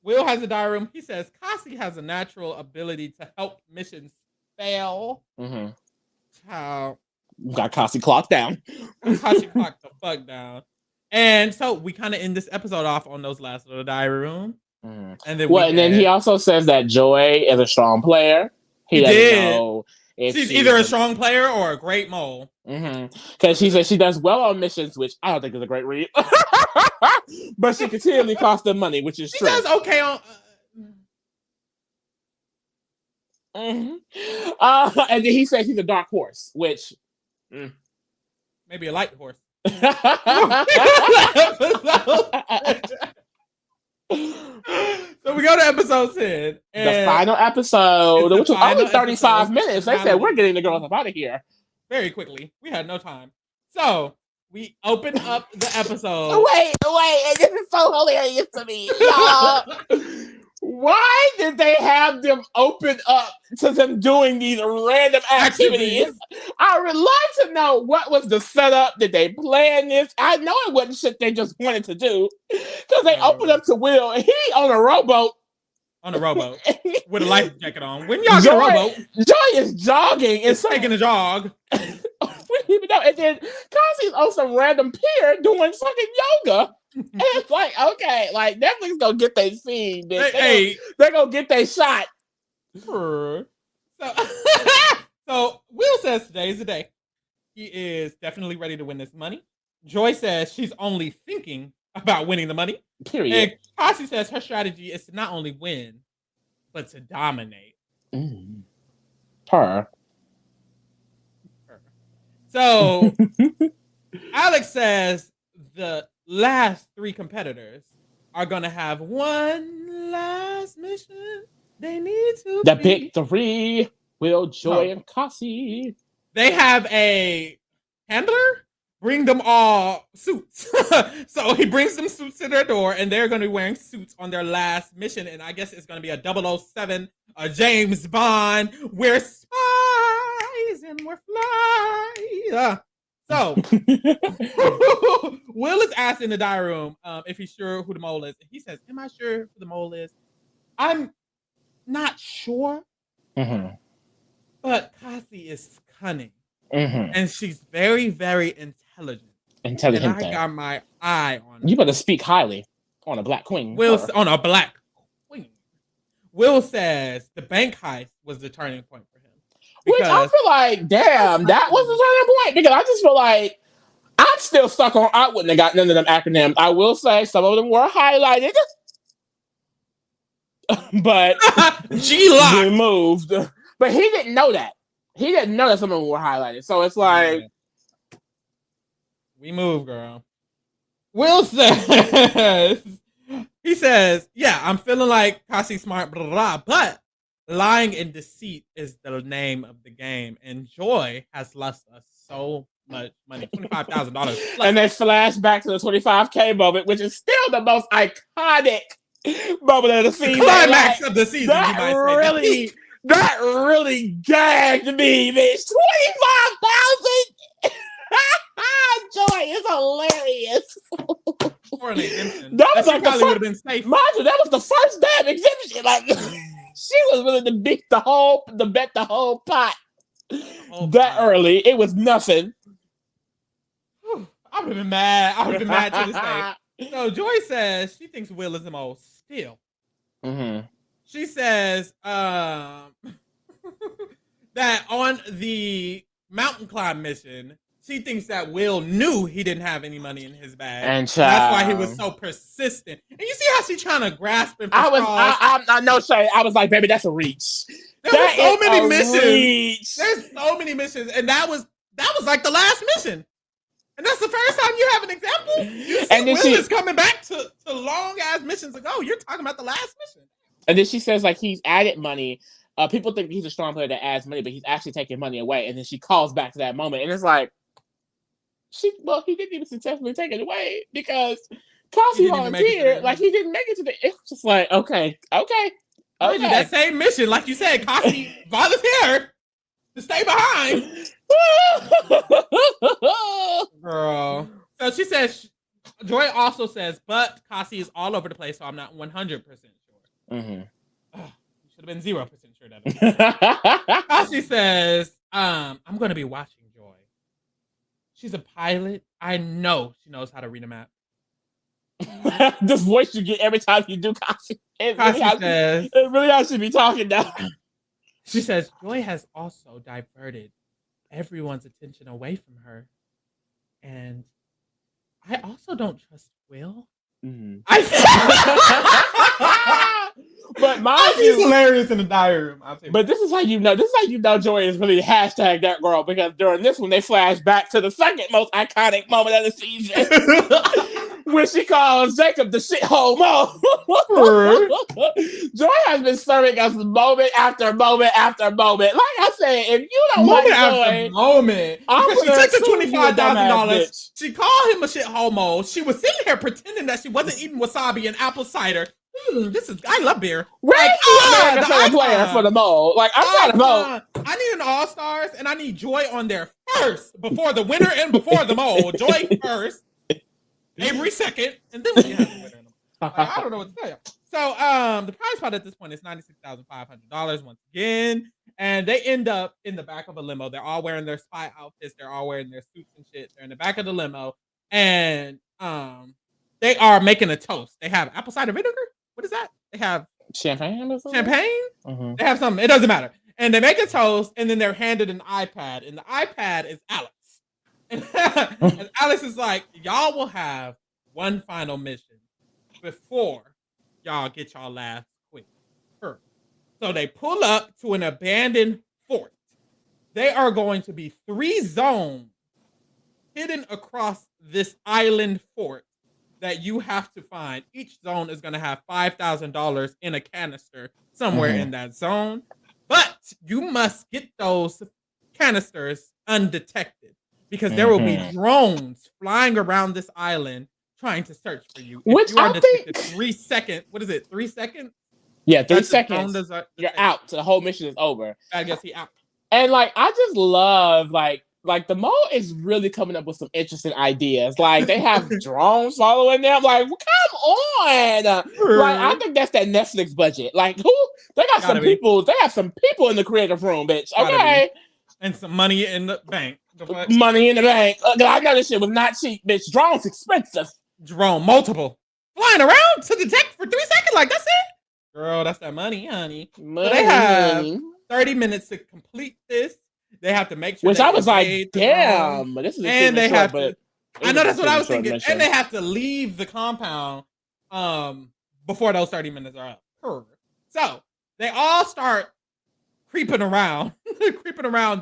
Will has a diary room. He says Cassie has a natural ability to help missions fail. Mm-hmm. How got Cassie clocked down. Cassie clocked the fuck down. And so we kind of end this episode off on those last little diary room. Mm. And then and then he also says that Joy is a strong player. He doesn't know. She's either a strong player or a great mole. Because she says she does well on missions, which I don't think is a great read. But she continually costs them money, which is true. She does okay on... and then he says he's a dark horse, which... Maybe a light horse. So we go to episode 10. The final episode, which was only 35 minutes. They said, we're getting the girls up out of here. Very quickly. We had no time. So we open up the episode. Wait. This is so hilarious to me. Y'all. Why did they have them open up to them doing these random activities? I would love to know what was the setup. Did they plan this? I know it wasn't shit they just wanted to do. Because they opened up to Will and he on a rowboat. On a rowboat. With a life jacket on. When y'all get a rowboat? Joy is jogging. It's taking a jog. We didn't even know. And then Kasi's on some random pier doing fucking yoga. And it's like, okay, like Netflix gonna get their scene, bitch. They're gonna get their shot. So Will says today is the day. He is definitely ready to win this money. Joy says she's only thinking about winning the money. Period. And Kasi says her strategy is to not only win, but to dominate. Her. So Alex says the last 3 competitors are gonna have one last mission. They need to the big 3. Will, Joy, and Kasi. They have a handler bring them all suits. So he brings them suits to their door, and they're going to be wearing suits on their last mission. And I guess it's going to be a 007, a James Bond. We're spies and we're flies. So Will is asked in the diary room if he's sure who the mole is. And he says, am I sure who the mole is? I'm not sure. But Kasi is cunning. And she's very, very intelligent. And I got my eye on her. You better speak highly on a black queen. On a black queen. Will says the bank heist was the turning point for him. Which I feel like, damn, that was the turning point. Because I just feel like I'm still stuck on, I wouldn't have got none of them acronyms. I will say some of them were highlighted. But G-Lock removed. But he didn't know that. He didn't know that some of them were highlighted. So it's like... We move, girl. Will says... He says, yeah, I'm feeling like Kasi smart, blah, blah, blah, but lying and deceit is the name of the game. And Joy has lost us so much money. $25,000. And they flash back to the $25K moment, which is still the most iconic moment of the season. Climax of the season, you might say. That really gagged me, bitch. 25,000. Joy is hilarious. For an exemption. That was like probably would have been safe. Mind you, that was the first damn exemption. Like she was willing to bet the whole pot early. It was nothing. I would have been mad. I would have been mad to this day. So Joy says she thinks Will is the most still. She says that on the mountain climb mission, she thinks that Will knew he didn't have any money in his bag. And that's why he was so persistent. And you see how she's trying to grasp him. I know, Shay. I was like, baby, that's a reach. There's so many missions. There's so many missions. And that was like the last mission. And that's the first time you have an example. You see Will is coming back to long ass missions ago. You're talking about the last mission. And then she says, like, he's added money. People think he's a strong player that adds money, but he's actually taking money away. And then she calls back to that moment. And it's like, he didn't even successfully take it away because Kasi volunteered. Like, he didn't make it to the... It's just like, okay. That same mission, like you said, Kasi volunteered to stay behind. Girl. So she says, Joy also says, but Kasi is all over the place, so I'm not 100% sure. You should have been 0% sure that. Kasi says, I'm going to be watching Joy. She's a pilot. I know she knows how to read a map. This voice you get every time you do Kasi. It really how she be talking now. She says, Joy has also diverted everyone's attention away from her. And I also don't trust Will. Mm-hmm. I But mind she's you, hilarious in the diary room. But this is how you know. This is how you know Joy is really hashtag that girl, because during this one they flash back to the second most iconic moment of the season when she calls Jacob the shithole mo. Joy has been serving us moment after moment after moment. Like I said, if you don't moment like after Joy, moment, because she took the $25,000. She called him a shithole mo. She was sitting here pretending that she wasn't eating wasabi and apple cider. I love beer. Where's the American Star player for the mole? Like, I'm trying to vote. I need an All-Stars, and I need Joy on there first, before the winner and before the mole. Joy first, Avery second, and then we can have the winner. Like, I don't know what to tell you. So, the prize pot at this point is $96,500 once again, and they end up in the back of a limo. They're all wearing their spy outfits. They're all wearing their suits and shit. They're in the back of the limo, and they are making a toast. They have apple cider vinegar. What is that? They have champagne or something? Champagne? Mm-hmm. They have something. It doesn't matter. And they make a toast, and then they're handed an iPad, and the iPad is Alex. And Alex is like, y'all will have one final mission before y'all get y'all last quick. So they pull up to an abandoned fort. They are going to be 3 zones hidden across this island fort that you have to find. Each zone is going to have $5,000 in a canister somewhere in that zone. But you must get those canisters undetected, because there will be drones flying around this island trying to search for you. Which if you are I detected think 3 seconds. What is it? 3 seconds? Yeah, 3 seconds. You're out. So the whole mission is over. I guess he out. And like, I just love like the mole is really coming up with some interesting ideas. Like, they have drones following them. Like, come on! Like, I think that's that Netflix budget. Like, who? They got some people. They have some people in the creative room, bitch. Okay, and some money in the bank. Money in the bank. I know this shit was not cheap, bitch. Drones expensive. Drone multiple flying around to detect for 3 seconds. Like, that's it, girl. That's that money, honey. Money. So they have 30 minutes to complete this. They have to make sure. Which I was like, damn, this is. And they have to. I know that's what I was thinking. Mission. And they have to leave the compound before those 30 minutes are up. So they all start creeping around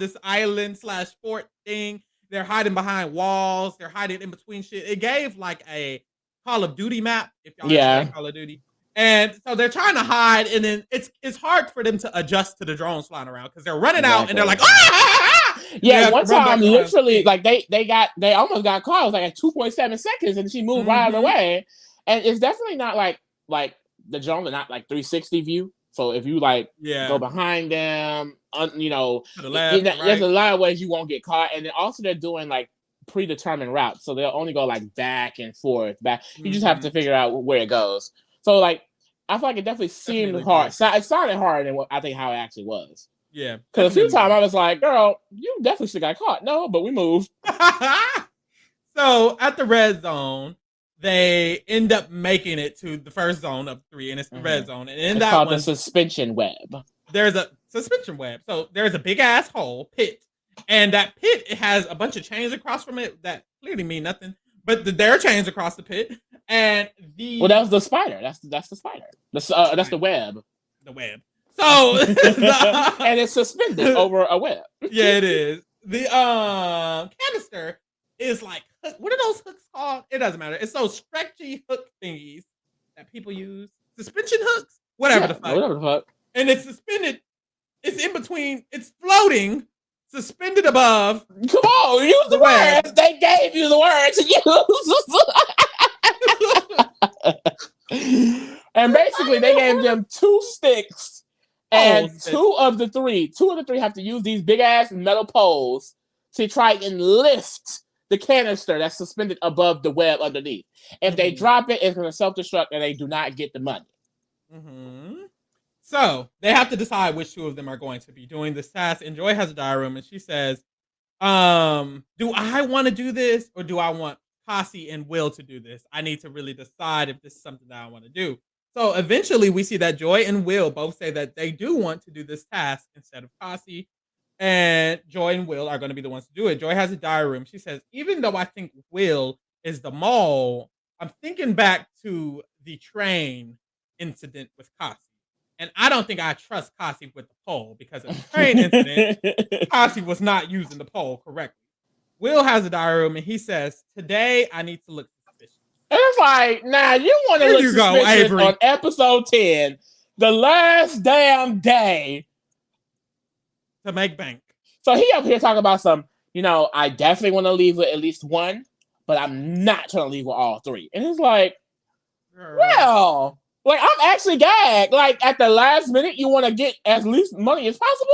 this island / fort thing. They're hiding behind walls. They're hiding in between shit. It gave like a Call of Duty map, if y'all play Call of Duty. And so they're trying to hide, and then it's hard for them to adjust to the drones flying around, because they're running out and they're like, ah! Yeah, one time literally like they almost got caught. It was like at 2.7 seconds, and she moved right out of the way. And it's definitely not like the drones are not like 360 view. So if you go behind them, you know, to the left, there's a lot of ways you won't get caught. And then also they're doing like predetermined routes, so they'll only go like back and forth. You just have to figure out where it goes. So like, I feel like it definitely seemed hard. It sounded harder than what I think how it actually was. Yeah, because a few times I was like, "Girl, you definitely should have got caught." No, but we moved. So at the red zone, they end up making it to the first zone of 3, and it's the red zone. And in it's called the suspension web. There's a suspension web. So there's a big ass hole pit, and that pit, it has a bunch of chains across from it that clearly mean nothing. But there are chains across the pit, and that was the spider. That's the spider. That's the web. The web. So and it's suspended over a web. Yeah, it is. The canister is like, what are those hooks called? It doesn't matter. It's those stretchy hook thingies that people use. Suspension hooks, whatever the fuck. And it's suspended. It's in between. It's floating. Suspended above. Come on, use the words. They gave you the words to use. And basically, they gave them 2 sticks, and two of the three have to use these big ass metal poles to try and lift the canister that's suspended above the web underneath. If they drop it, it's going to self-destruct, and they do not get the money. So they have to decide which 2 of them are going to be doing this task. And Joy has a diary room, and she says, do I want to do this, or do I want Posse and Will to do this? I need to really decide if this is something that I want to do. So eventually we see that Joy and Will both say that they do want to do this task instead of Cassie. And Joy and Will are going to be the ones to do it. Joy has a diary room. She says, even though I think Will is the mole, I'm thinking back to the train incident with Cassie. And I don't think I trust Cassie with the pole because in the train incident, Cassie was not using the pole correctly. Will has a diary room and he says, today I need to look suspicious. And it's like, nah, you want to look suspicious on episode 10, the last damn day. To make bank. So he up here talking about some, I definitely want to leave with at least one, but I'm not trying to leave with all three. And it's like, well, like I'm actually gagged. Like at the last minute, you want to get as least money as possible?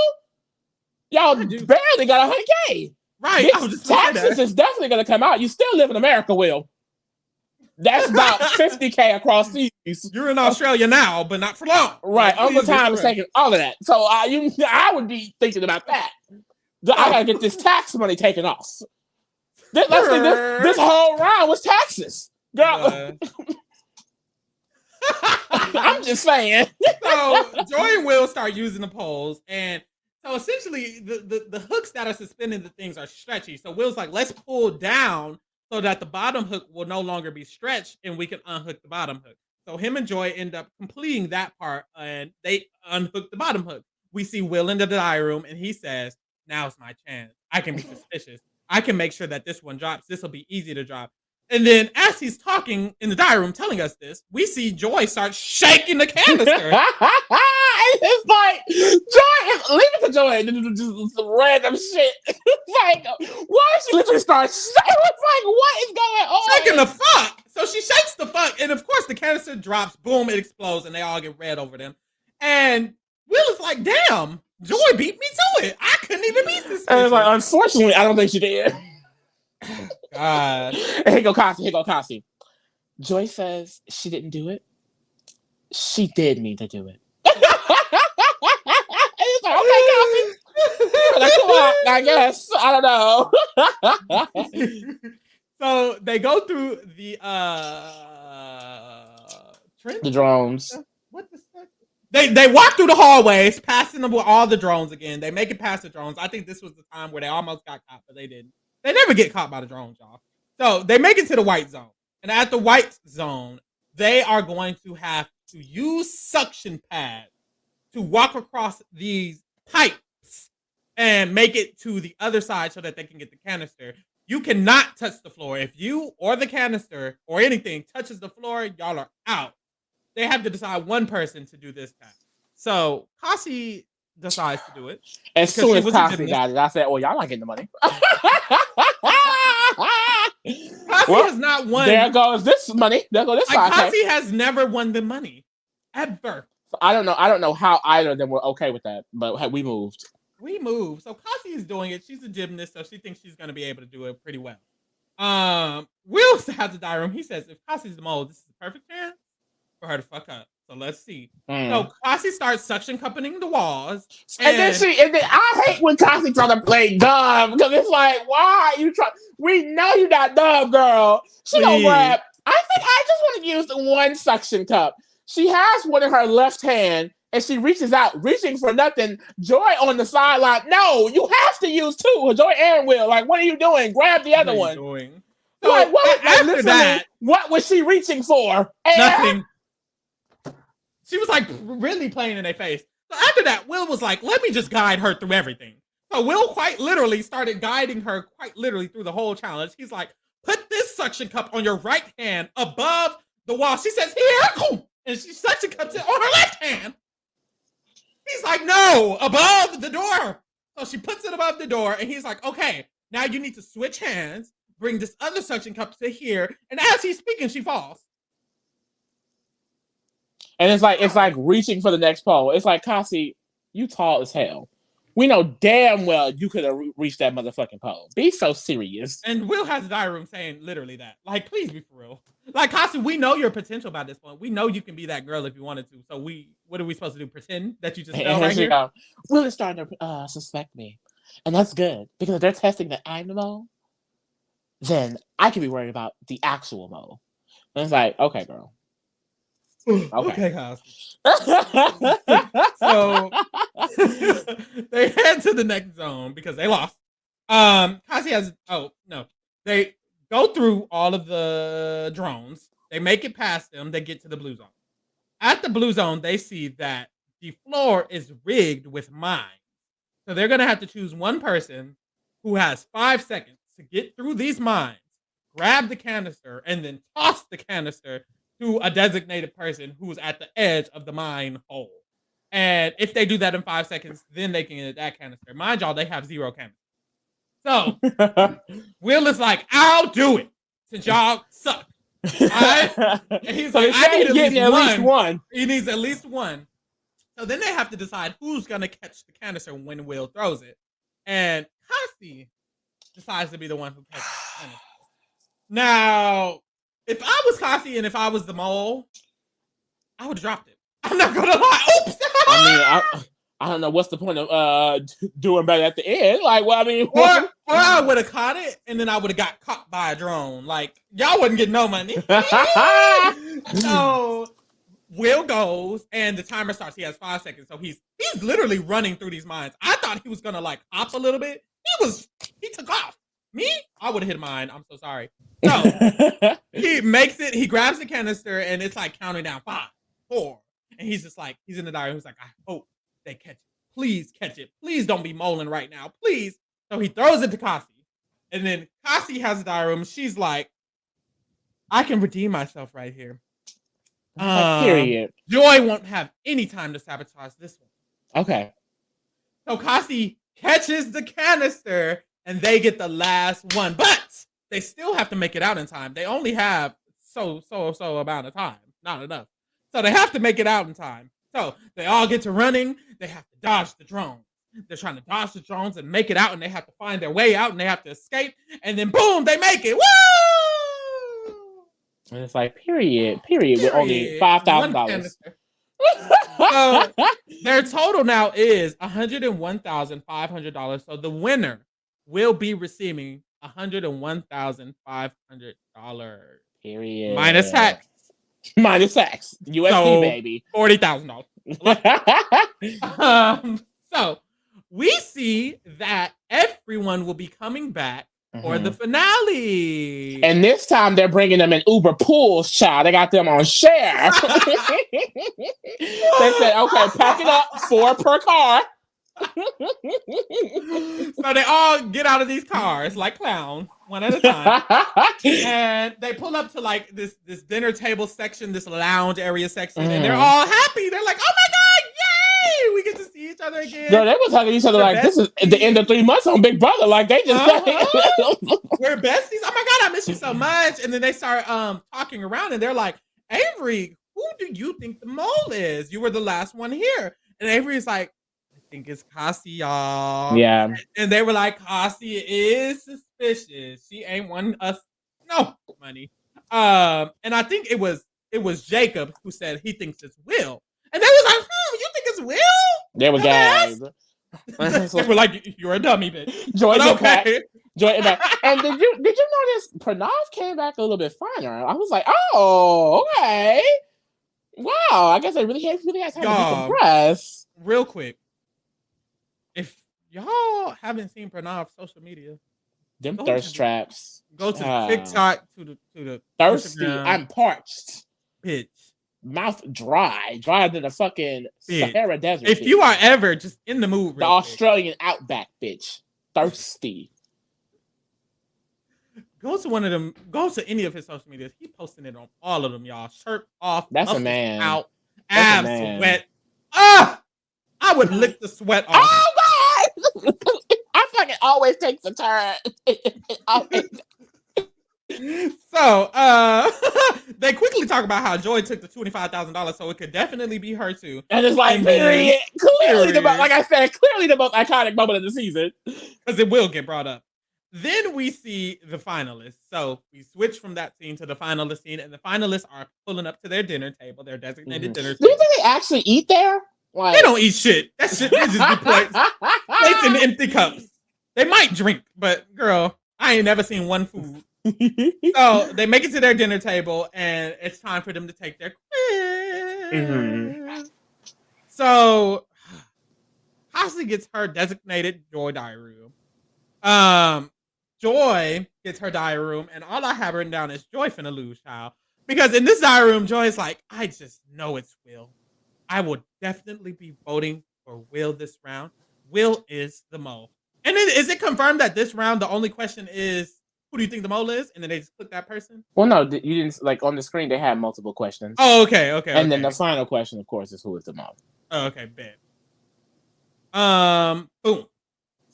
Y'all barely got $100K. Right. Taxes is definitely going to come out. You still live in America, Will. That's about $50K across seas. You're in Australia now, but not for long. Right. Overtime is taking all of that. So I would be thinking about that. I gotta get this tax money taken off. This whole round was taxes. Girl. I'm just saying. So Joy and Will start using the poles, and so essentially the hooks that are suspending the things are stretchy. So Will's like, let's pull down so that the bottom hook will no longer be stretched and we can unhook the bottom hook. So him and Joy end up completing that part and they unhook the bottom hook. We see Will in the diary room and he says, now's my chance. I can be suspicious. I can make sure that this one drops. This will be easy to drop. And then as he's talking in the diary room telling us this, we see Joy start shaking the canister. It's like, Joy, leave it to Joy. Just some random shit. Like, why did she literally start shaking? It's like, what is going on? Shaking the fuck. So she shakes the fuck. And of course the canister drops. Boom, it explodes. And they all get red over them. And Will is like, damn, Joy beat me to it. I couldn't even beat this. And it's like, unfortunately, I don't think she did. God. Here go Cassie. Joy says she didn't do it. She did mean to do it. It's like, okay, Cassie. Like, come on, I guess. I don't know. So they go through the trench? The drones. What the fuck? They walk through the hallways, passing them with all the drones again. They make it past the drones. I think this was the time where they almost got caught, but they didn't. They never get caught by the drones, y'all. So they make it to the white zone. And at the white zone, they are going to have to use suction pads to walk across these pipes and make it to the other side so that they can get the canister. You cannot touch the floor. If you or the canister or anything touches the floor, y'all are out. They have to decide one person to do this task. So Cassie decides to do it. As soon as Cassie got it, I said, "Oh, y'all not getting the money." Cassie has not won. There goes this money. There goes this. Cassie has never won the money ever. So I don't know how either of them were okay with that, but we moved. So Cassie is doing it. She's a gymnast, so she thinks she's going to be able to do it pretty well. Will has a diary room. He says, if Cassie's the mole, this is the perfect chance for her to fuck up. So let's see. So Cassie starts suction cupping the walls. And then I hate when Cassie tries to play dumb because it's like, why are you trying? We know you're not dumb, girl. She don't grab. I think I just want to use the one suction cup. She has one in her left hand and she reaches out, reaching for nothing. Joy on the sideline. No, you have to use two. Joy and Will. Like, what are you doing? Grab the other one. So like, what was she reaching for? Nothing. She was like really playing in their face. So after that, Will was like, let me just guide her through everything. So Will quite literally started guiding her quite literally through the whole challenge. He's like, put this suction cup on your right hand above the wall. She says, here. And she suction cups it on her left hand. He's like, no, above the door. So she puts it above the door and he's like, okay, now you need to switch hands, bring this other suction cup to here. And as he's speaking, she falls. And it's like reaching for the next pole. It's like, Cassie, you tall as hell. We know damn well you could have reached that motherfucking pole. Be so serious. And Will has a diary room saying literally that. Like, please be for real. Like, Cassie, we know your potential by this point. We know you can be that girl if you wanted to. So what are we supposed to do? Pretend that you just fell right here? Go, Will is starting to suspect me. And that's good. Because if they're testing that I'm the mole, then I can be worried about the actual mole. And it's like, okay, girl. Okay, guys. So they head to the next zone because they lost. Kasi has they go through all of the drones. They make it past them. They get to the blue zone. At the blue zone, they see that the floor is rigged with mines. So they're gonna have to choose one person who has 5 seconds to get through these mines, grab the canister, and then toss the canister to a designated person who's at the edge of the mine hole. And if they do that in 5 seconds, then they can get that canister. Mind y'all, they have 0 canisters. So Will is like, I'll do it since y'all suck. And he's so like, I need at least one. He needs at least one. So then they have to decide who's gonna catch the canister when Will throws it. And Kasi decides to be the one who catches the canister. Now, if I was Kasi and if I was the mole, I would have dropped it. I'm not gonna lie. Oops. I don't know what's the point of doing better at the end. Like, well, I mean, or I would have caught it and then I would have got caught by a drone. Like, y'all wouldn't get no money. So Will goes and the timer starts. He has 5 seconds, so he's literally running through these mines. I thought he was gonna like hop a little bit. He took off. Me, I would have hit mine. I'm so sorry. So he makes it. He grabs the canister and it's like counting down 5, 4, and he's just like, he's in the diary. He's like, I hope they catch it. Please catch it. Please don't be moling right now. Please. So he throws it to Kasi. And then Kasi has a diary room. She's like, I can redeem myself right here. Period. Joy won't have any time to sabotage this one. Okay. So Kasi catches the canister and they get the last one. But they still have to make it out in time. They only have so amount of time. Not enough. So they have to make it out in time. So they all get to running. They have to dodge the drones. They're trying to dodge the drones and make it out, and they have to find their way out, and they have to escape. And then boom, they make it. Woo! And it's like period with only $5,000. So their total now is $101,500. So the winner will be receiving $101,500. Period. Minus tax. Minus tax. USD, so, baby. $40,000. So we see that everyone will be coming back for the finale. And this time they're bringing them in Uber pools, child. They got them on share. They said, okay, pack it up, 4 per car. So they all get out of these cars like clowns, one at a time. And they pull up to like this dinner table section, this lounge area section, and they're all happy. They're like, oh my God, yay! We get to see each other again. No, they were talking to each other like, this is the end of 3 months on Big Brother. Like they just we're besties. Oh my God, I miss you so much. And then they start talking around and they're like, Avery, who do you think the mole is? You were the last one here. And Avery's like, I think it's Kasi, y'all. Yeah. And they were like, Kasi is suspicious. She ain't wanting us no money. And I think it was Jacob who said he thinks it's Will. And they was like, you think it's Will? They were guys. They were like, you're a dummy, bitch. Joy back. And did you notice Pranav came back a little bit finer? I was like, oh, okay. Wow, I guess I really has time to decompress. Real quick. If y'all haven't seen Pranav's social media, them thirst traps. Go to the TikTok, to the thirsty. Instagram. I'm parched. Bitch. Mouth drier than a fucking Sahara desert. If you are ever just in the mood, the Australian outback, bitch. Thirsty. Go to any of his social medias. He posting it on all of them, y'all. Shirt off. That's a man. Out. Abs sweat. I would lick the sweat off. Oh God! I fucking always take the turn. So they quickly talk about how Joy took the $25,000, so it could definitely be her too. And it's like, period. Clearly the most iconic moment of the season. Because it will get brought up. Then we see the finalists. So we switch from that scene to the finalist scene, and the finalists are pulling up to their dinner table, their designated dinner table. Do you think they actually eat there? Like... They don't eat shit. That shit they just be plates in empty cups. They might drink, but girl, I ain't never seen one food. So they make it to their dinner table, and it's time for them to take their quiz. Mm-hmm. So, Kasi gets her designated Joy diary room. Joy gets her diary room, and all I have written down is Joy finna lose, child. Because in this diary room, Joy is like, I just know it's Will. I will definitely be voting for Will this round. Will is the mole. And then is it confirmed that this round the only question is who do you think the mole is? And then they just click that person? Well, no, you didn't like on the screen. They had multiple questions. Oh, okay. And then the final question, of course, is who is the mole. Oh, okay, bet. Boom.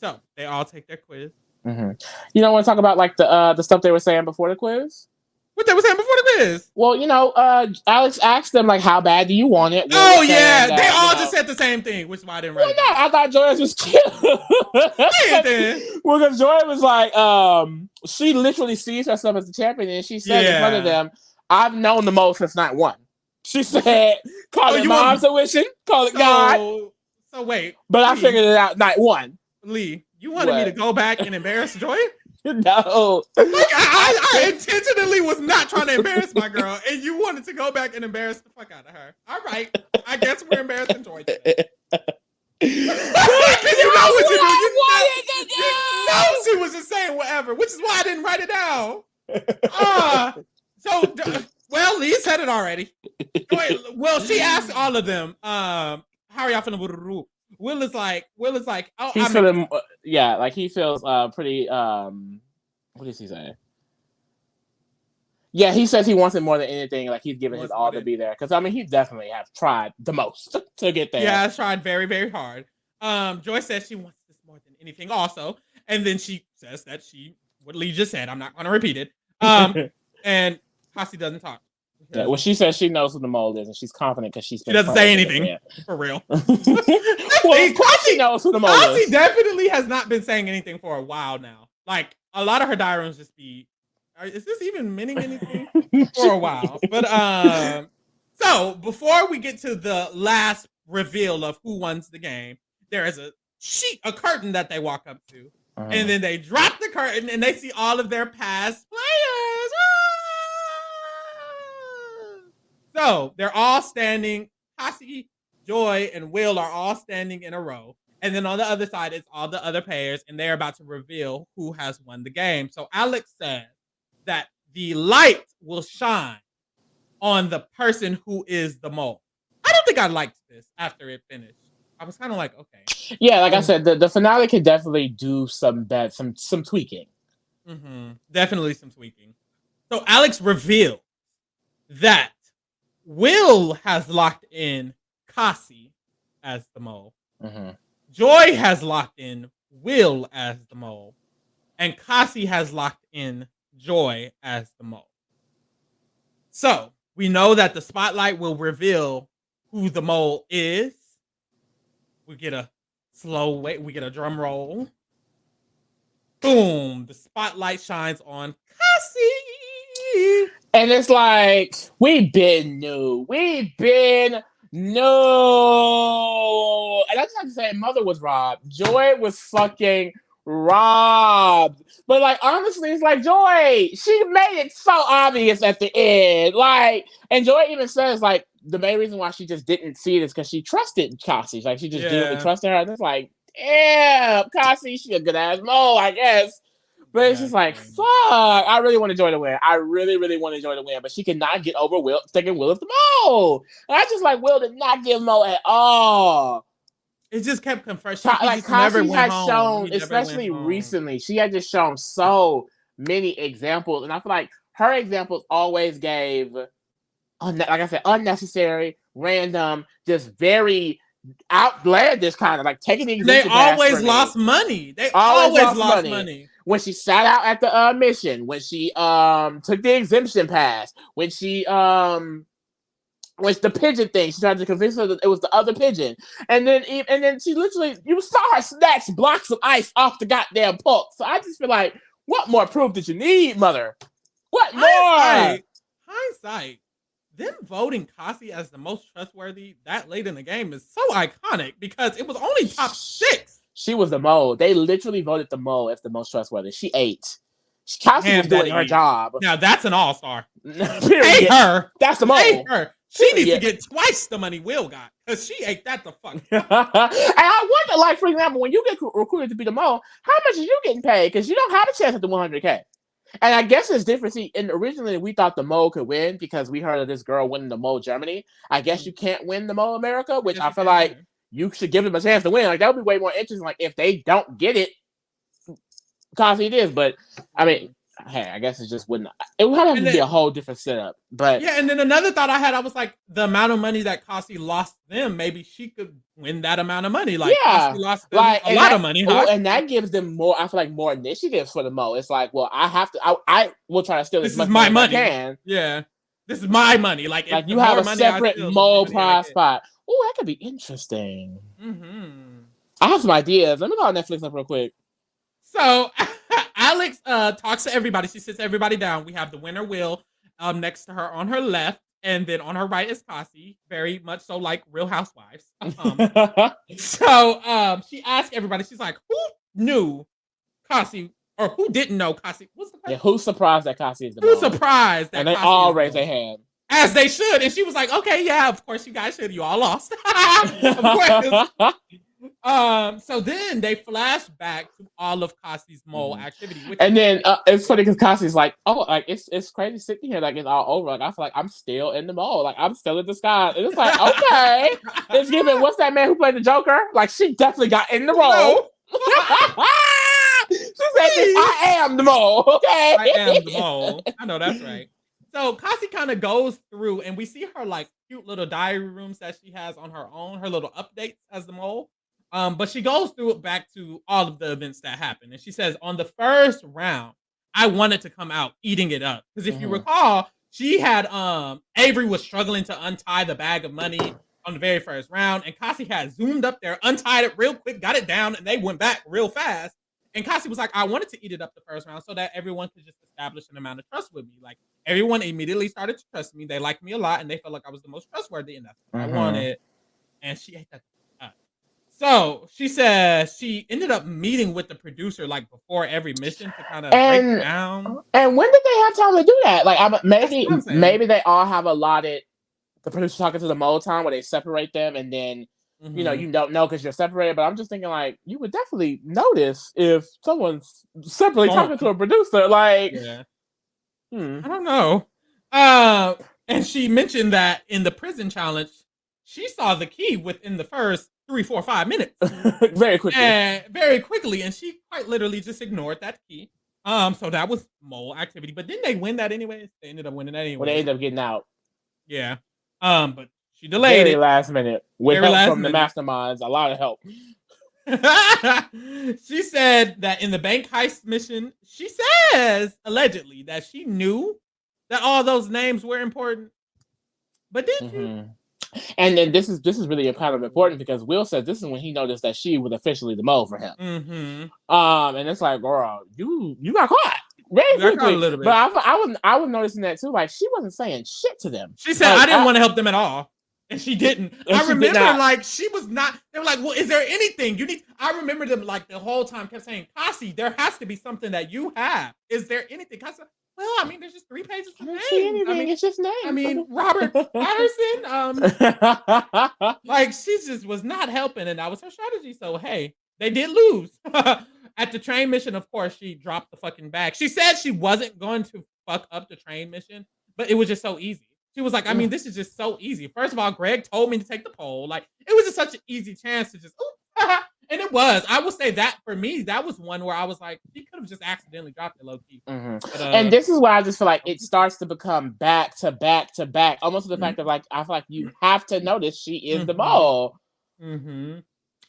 So they all take their quiz. Mm-hmm. You don't want to talk about like the stuff they were saying before the quiz? What they were saying before the quiz? Well, Alex asked them like, "How bad do you want it?" Oh yeah, they all just said the same thing, which is why I didn't write it. No, I thought Joyce was cute. Well, because Joy was like, she literally sees herself as the champion, and she said in front of them, "I've known the most since night one." She said, "Call it mom's tuition, call it God." So wait, but Lee, I figured it out night one. Lee, you wanted me to go back and embarrass Joy? No. Like, I intentionally was not trying to embarrass my girl, and you wanted to go back and embarrass the fuck out of her. All right. I guess we're embarrassing Joy today. You know what you do. You know she was just saying whatever, which is why I didn't write it down. Well, Lee said it already. Well, she asked all of them, how are y'all feeling with the group? Will is like, oh, he's feeling, like he feels pretty. What does he say? Yeah, he says he wants it more than anything. Like he's giving his all to be there because I mean he definitely have tried the most to get there. Yeah, I've tried very, very hard. Joy says she wants this more than anything, also, and then she says that what Lee just said. I'm not going to repeat it. And Kasi doesn't talk. Yeah, well, she says she knows who the mole is, and she's confident because she doesn't say anything. For real. Well, of course she knows who the mole is. Kasi definitely has not been saying anything for a while now. Like, a lot of her diary rooms just be, is this even meaning anything? For a while. But, so, before we get to the last reveal of who wins the game, there is a curtain that they walk up to. Uh-huh. And then they drop the curtain, and they see all of their past players. So they're all standing. Kasi, Joy, and Will are all standing in a row. And then on the other side is all the other players, and they're about to reveal who has won the game. So Alex says that the light will shine on the person who is the mole. I don't think I liked this after it finished. I was kind of like, okay. Yeah, like I said, the finale could definitely do some tweaking. Mm-hmm. Definitely some tweaking. So Alex revealed that Will has locked in Kasi as the mole. Mm-hmm. Joy has locked in Will as the mole. And Kasi has locked in Joy as the mole. So, we know that the spotlight will reveal who the mole is. We get a we get a drum roll. Boom! The spotlight shines on Kasi. And it's like, we've been new. And I just have to say, Mother was robbed. Joy was fucking robbed. But like, honestly, it's like, Joy, she made it so obvious at the end. Like, and Joy even says, like, the main reason why she just didn't see it is because she trusted Kasi. Like, she just didn't trust her. And it's like, damn, Kasi, she a good ass mole, I guess. But it's just like, fuck. I really want Joy to win. I really, really want Joy to win. But she cannot get over Will thinking Will is the mole. And I just like Will did not give Mo at all. It just kept confronting. Like Kasi had shown, especially recently, she had just shown so many examples. And I feel like her examples always gave, like I said, unnecessary, random, just very outlandish kind of like taking the exemption. They always lost money. They always lost money. When she sat out at the mission, when she took the exemption pass, when she the pigeon thing, she tried to convince her that it was the other pigeon, and then she literally, you saw her snatch blocks of ice off the goddamn puck. So I just feel like, what more proof did you need, Mother? What more? Hindsight. Them voting Kasi as the most trustworthy that late in the game is so iconic because it was only top 6. She was the mole. They literally voted the mole as the most trustworthy. She ate. Kasi was doing her job. Now that's an all-star. Period. Hey her. That's the mole. Hey her. She needs to get twice the money Will got because she ate that the fuck. And I wonder, like, for example, when you get recruited to be the mole, how much are you getting paid? Because you don't have a chance at the 100K. And I guess it's different. See, and originally we thought the mole could win because we heard of this girl winning the mole Germany. I guess you can't win the mole America, which I feel like you should give them a chance to win. Like, that would be way more interesting. Like, if they don't get it, Cosby it is. But I mean, hey, I guess it just wouldn't. It would have to be a whole different setup. But yeah, and then another thought I had, I was like, the amount of money that Cosby lost them, maybe she could win that amount of money. Like, Cosby lost them a lot of money, huh? And that gives them more. I feel like more initiatives for the mole. It's like, well, I have to. I will try to steal as much money as I can. Yeah, this is my money. Like you have a separate mole prize pot. Oh, that could be interesting. I have some ideas. Let me call Netflix up real quick. So Alex talks to everybody. She sits everybody down. We have the winner, Will, next to her on her left, and then on her right is Cassie, very much so like Real Housewives. So she asked everybody. She's like, "Who knew Cassie, or who didn't know Cassie?" What's the question? Yeah, who's surprised that Cassie is the Who's surprised that? And they all raised their hand. As they should. And she was like, "Okay, yeah, of course you guys should. You all lost." Of course. So then they flash back to all of Cassie's mole activity. And then it's funny because Cassie's like, "Oh, like it's crazy sitting here, like it's all over. Like I feel like I'm still in the mole, like I'm still in the sky." And it's like, okay, it's given. What's that man who played the Joker? Like she definitely got in the role. She said, "I am the mole." Okay, I am the mole. I know that's right. So Cassie kind of goes through, and we see her like cute little diary rooms that she has on her own, her little updates as the mole. But she goes through it back to all of the events that happened. And she says, on the first round, I wanted to come out eating it up. Because if you recall, she had Avery was struggling to untie the bag of money on the very first round. And Cassie had zoomed up there, untied it real quick, got it down, and they went back real fast. And Cassie was like, I wanted to eat it up the first round so that everyone could just establish an amount of trust with me. Like, everyone immediately started to trust me. They liked me a lot, and they felt like I was the most trustworthy, and that's what I wanted. And she ate that. So she says she ended up meeting with the producer like before every mission to kind of break down. And when did they have time to do that? Like, maybe they all have allotted the producer talking to the mole time where they separate them, and then you don't know because you're separated. But I'm just thinking like you would definitely notice if someone's separately talking to a producer. Like, I don't know. And she mentioned that in the prison challenge, she saw the key within the first 3, 4, 5 minutes. Very quickly. And she quite literally just ignored that key. So that was mole activity. But didn't they win that anyways? They ended up winning that anyway. Well, they ended up getting out. Yeah. But she delayed it. Last minute. With help from the masterminds. A lot of help. She said that in the bank heist mission, she says, allegedly, that she knew that all those names were important. But did you? And then this is really kind of important because Will says this is when he noticed that she was officially the mole for him. And it's like, girl, you got caught very quickly. A little bit. But I was noticing that too. Like she wasn't saying shit to them. She said, I didn't want to help them at all. And she didn't. I remember like she was not. They were like, well, is there anything you need? I remember them like the whole time kept saying, Cassie, there has to be something that you have. Is there anything? Cassie, well, I mean, there's just 3 pages of names. It's just names. I mean, Robert Patterson. Like she just was not helping, and that was her strategy. So hey, they did lose. At the train mission, of course, she dropped the fucking bag. She said she wasn't going to fuck up the train mission, but it was just so easy. She was like, I mean, this is just so easy. First of all, Greg told me to take the poll. Like, it was just such an easy chance to just, and it was. I would say that for me, that was one where I was like, she could have just accidentally dropped it low key. But, and this is where I just feel like it starts to become back to back to back, almost to the fact of like, I feel like you have to notice she is the mole.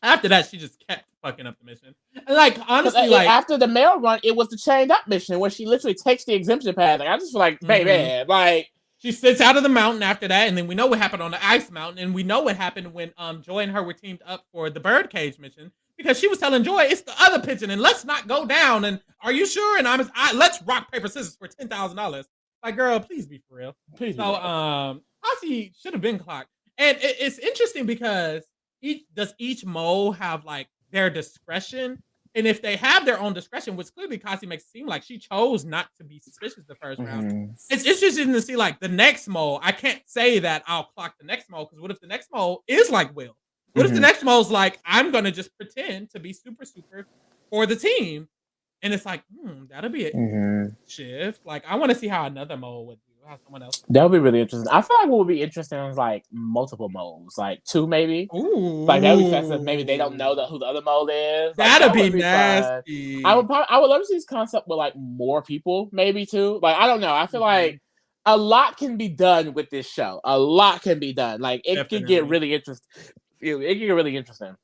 After that, she just kept fucking up the mission. And like, honestly, like after the mail run, it was the chained up mission where she literally takes the exemption pad. Like, I just feel like, baby, like. She sits out of the mountain after that, and then we know what happened on the ice mountain, and we know what happened when Joy and her were teamed up for the birdcage mission, because she was telling Joy, it's the other pigeon, and let's not go down, and are you sure? And let's rock, paper, scissors for $10,000. Like, girl, please be for real. So, Cassie should have been clocked. And it's interesting because each mole have, like, their discretion And if they have their own discretion, which clearly Kasi makes it seem like she chose not to be suspicious the first round, it's interesting to see like the next mole. I can't say that I'll clock the next mole because what if the next mole is like Will? What if the next mole's like, I'm gonna just pretend to be super for the team? And it's like, that'll be a shift. Like, I want to see how another mole would do. How someone else. That would be really interesting. I feel like what would be interesting is like multiple moles, like 2 maybe. Ooh. Like that would be fascinating. Maybe they don't know who the other mole is. Like, That'd be nasty. Fun. I would love to see this concept with like more people, maybe too. Like I don't know. I feel like a lot can be done with this show. A lot can be done. Like it could get really interesting. It could get really interesting.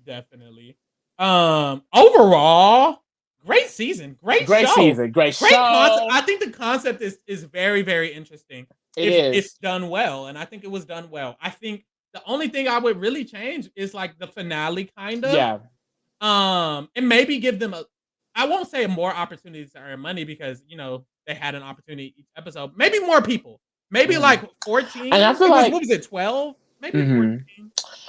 Definitely. Overall, great season. Great show. Season. Great show. Concept. I think the concept is very, very interesting. It's done well, and I think it was done well. I think the only thing I would really change is like the finale, kind of. Yeah. And maybe give them I won't say more opportunities to earn money because they had an opportunity each episode. Maybe more people. Maybe like 14. And I feel like what was it, 12? Maybe 14.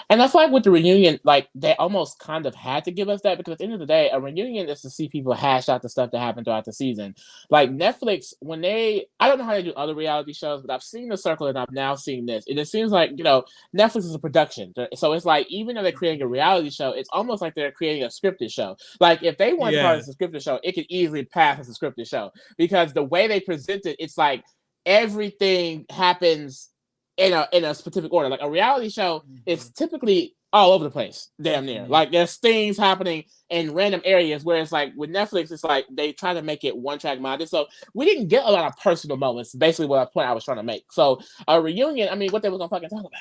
And I feel like with the reunion, like they almost kind of had to give us that because at the end of the day, a reunion is to see people hash out the stuff that happened throughout the season. Like Netflix, I don't know how they do other reality shows, but I've seen The Circle and I've now seen this. And it seems like, Netflix is a production. So it's like, even though they're creating a reality show, it's almost like they're creating a scripted show. Like if they wanted to call this a scripted show, it could easily pass as a scripted show because the way they present it, it's like everything happens in a specific order. Like a reality show is typically all over the place, damn near. Like there's things happening in random areas where it's like with Netflix, it's like they try to make it one track minded. So we didn't get a lot of personal moments, basically what point I was trying to make. So a reunion, I mean, what they were gonna fucking talk about.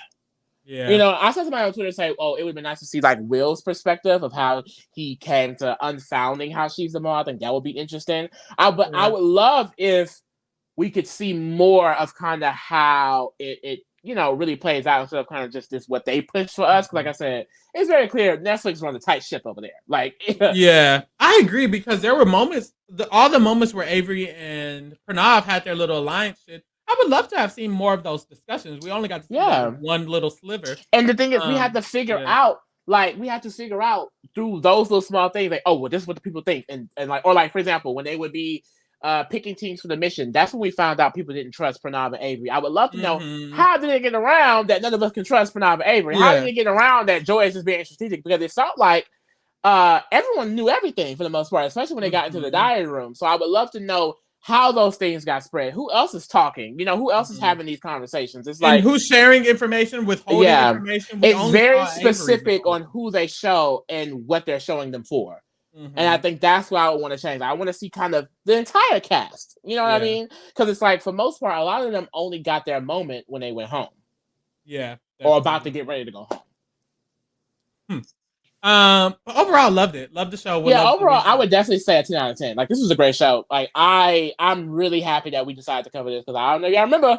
Yeah. I saw somebody on Twitter say, oh, it would be nice to see like Will's perspective of how he came to unfounding how she's the mole. I think that would be interesting. I would love if we could see more of kind of how it really plays out instead of kind of just this what they push for us. Like I said, it's very clear Netflix runs a tight ship over there. Like, yeah, I agree because there were moments, all the moments where Avery and Pranav had their little alliance shit. I would love to have seen more of those discussions. We only got to see one little sliver. And the thing is, we had to figure out. Like we had to figure out through those little small things, like, oh, well, this is what the people think, and like, or like for example, when they would be picking teams for the mission, that's when we found out people didn't trust Pranav and Avery. I would love to know how did they get around that none of us can trust Pranav and Avery? How did they get around that Joy is just being strategic? Because it felt like everyone knew everything for the most part, especially when they got into the diary room. So I would love to know how those things got spread. Who else is talking? Who else is having these conversations? It's like who's sharing information, withholding information. It's very specific on who they show and what they're showing them for. And I think that's what I would want to change. I want to see kind of the entire cast. You know what I mean? Because it's like, for most part, a lot of them only got their moment when they went home. Yeah. Definitely. Or about to get ready to go home. Overall, loved it. Loved the show. Overall, I would definitely say a 10 out of 10. Like, this was a great show. Like, I'm really happy that we decided to cover this because I don't know y'all remember.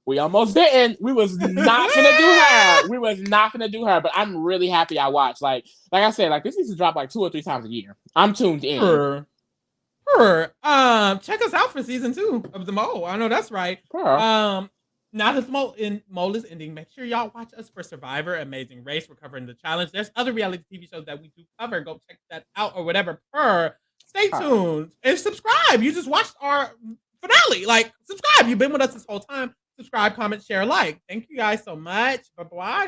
We almost didn't. We was not gonna do her. We was not gonna do her, but I'm really happy I watched. Like I said, like this needs to drop like 2 or 3 times a year. I'm tuned in. Check us out for season 2 of The Mole. I know that's right. Now that The Mole is ending, make sure y'all watch us for Survivor, Amazing Race. We're covering the challenge. There's other reality TV shows that we do cover. Go check that out or whatever. Stay tuned and subscribe. You just watched our finale. Like, subscribe. You've been with us this whole time. Subscribe, comment, share, like. Thank you guys so much. Bye-bye.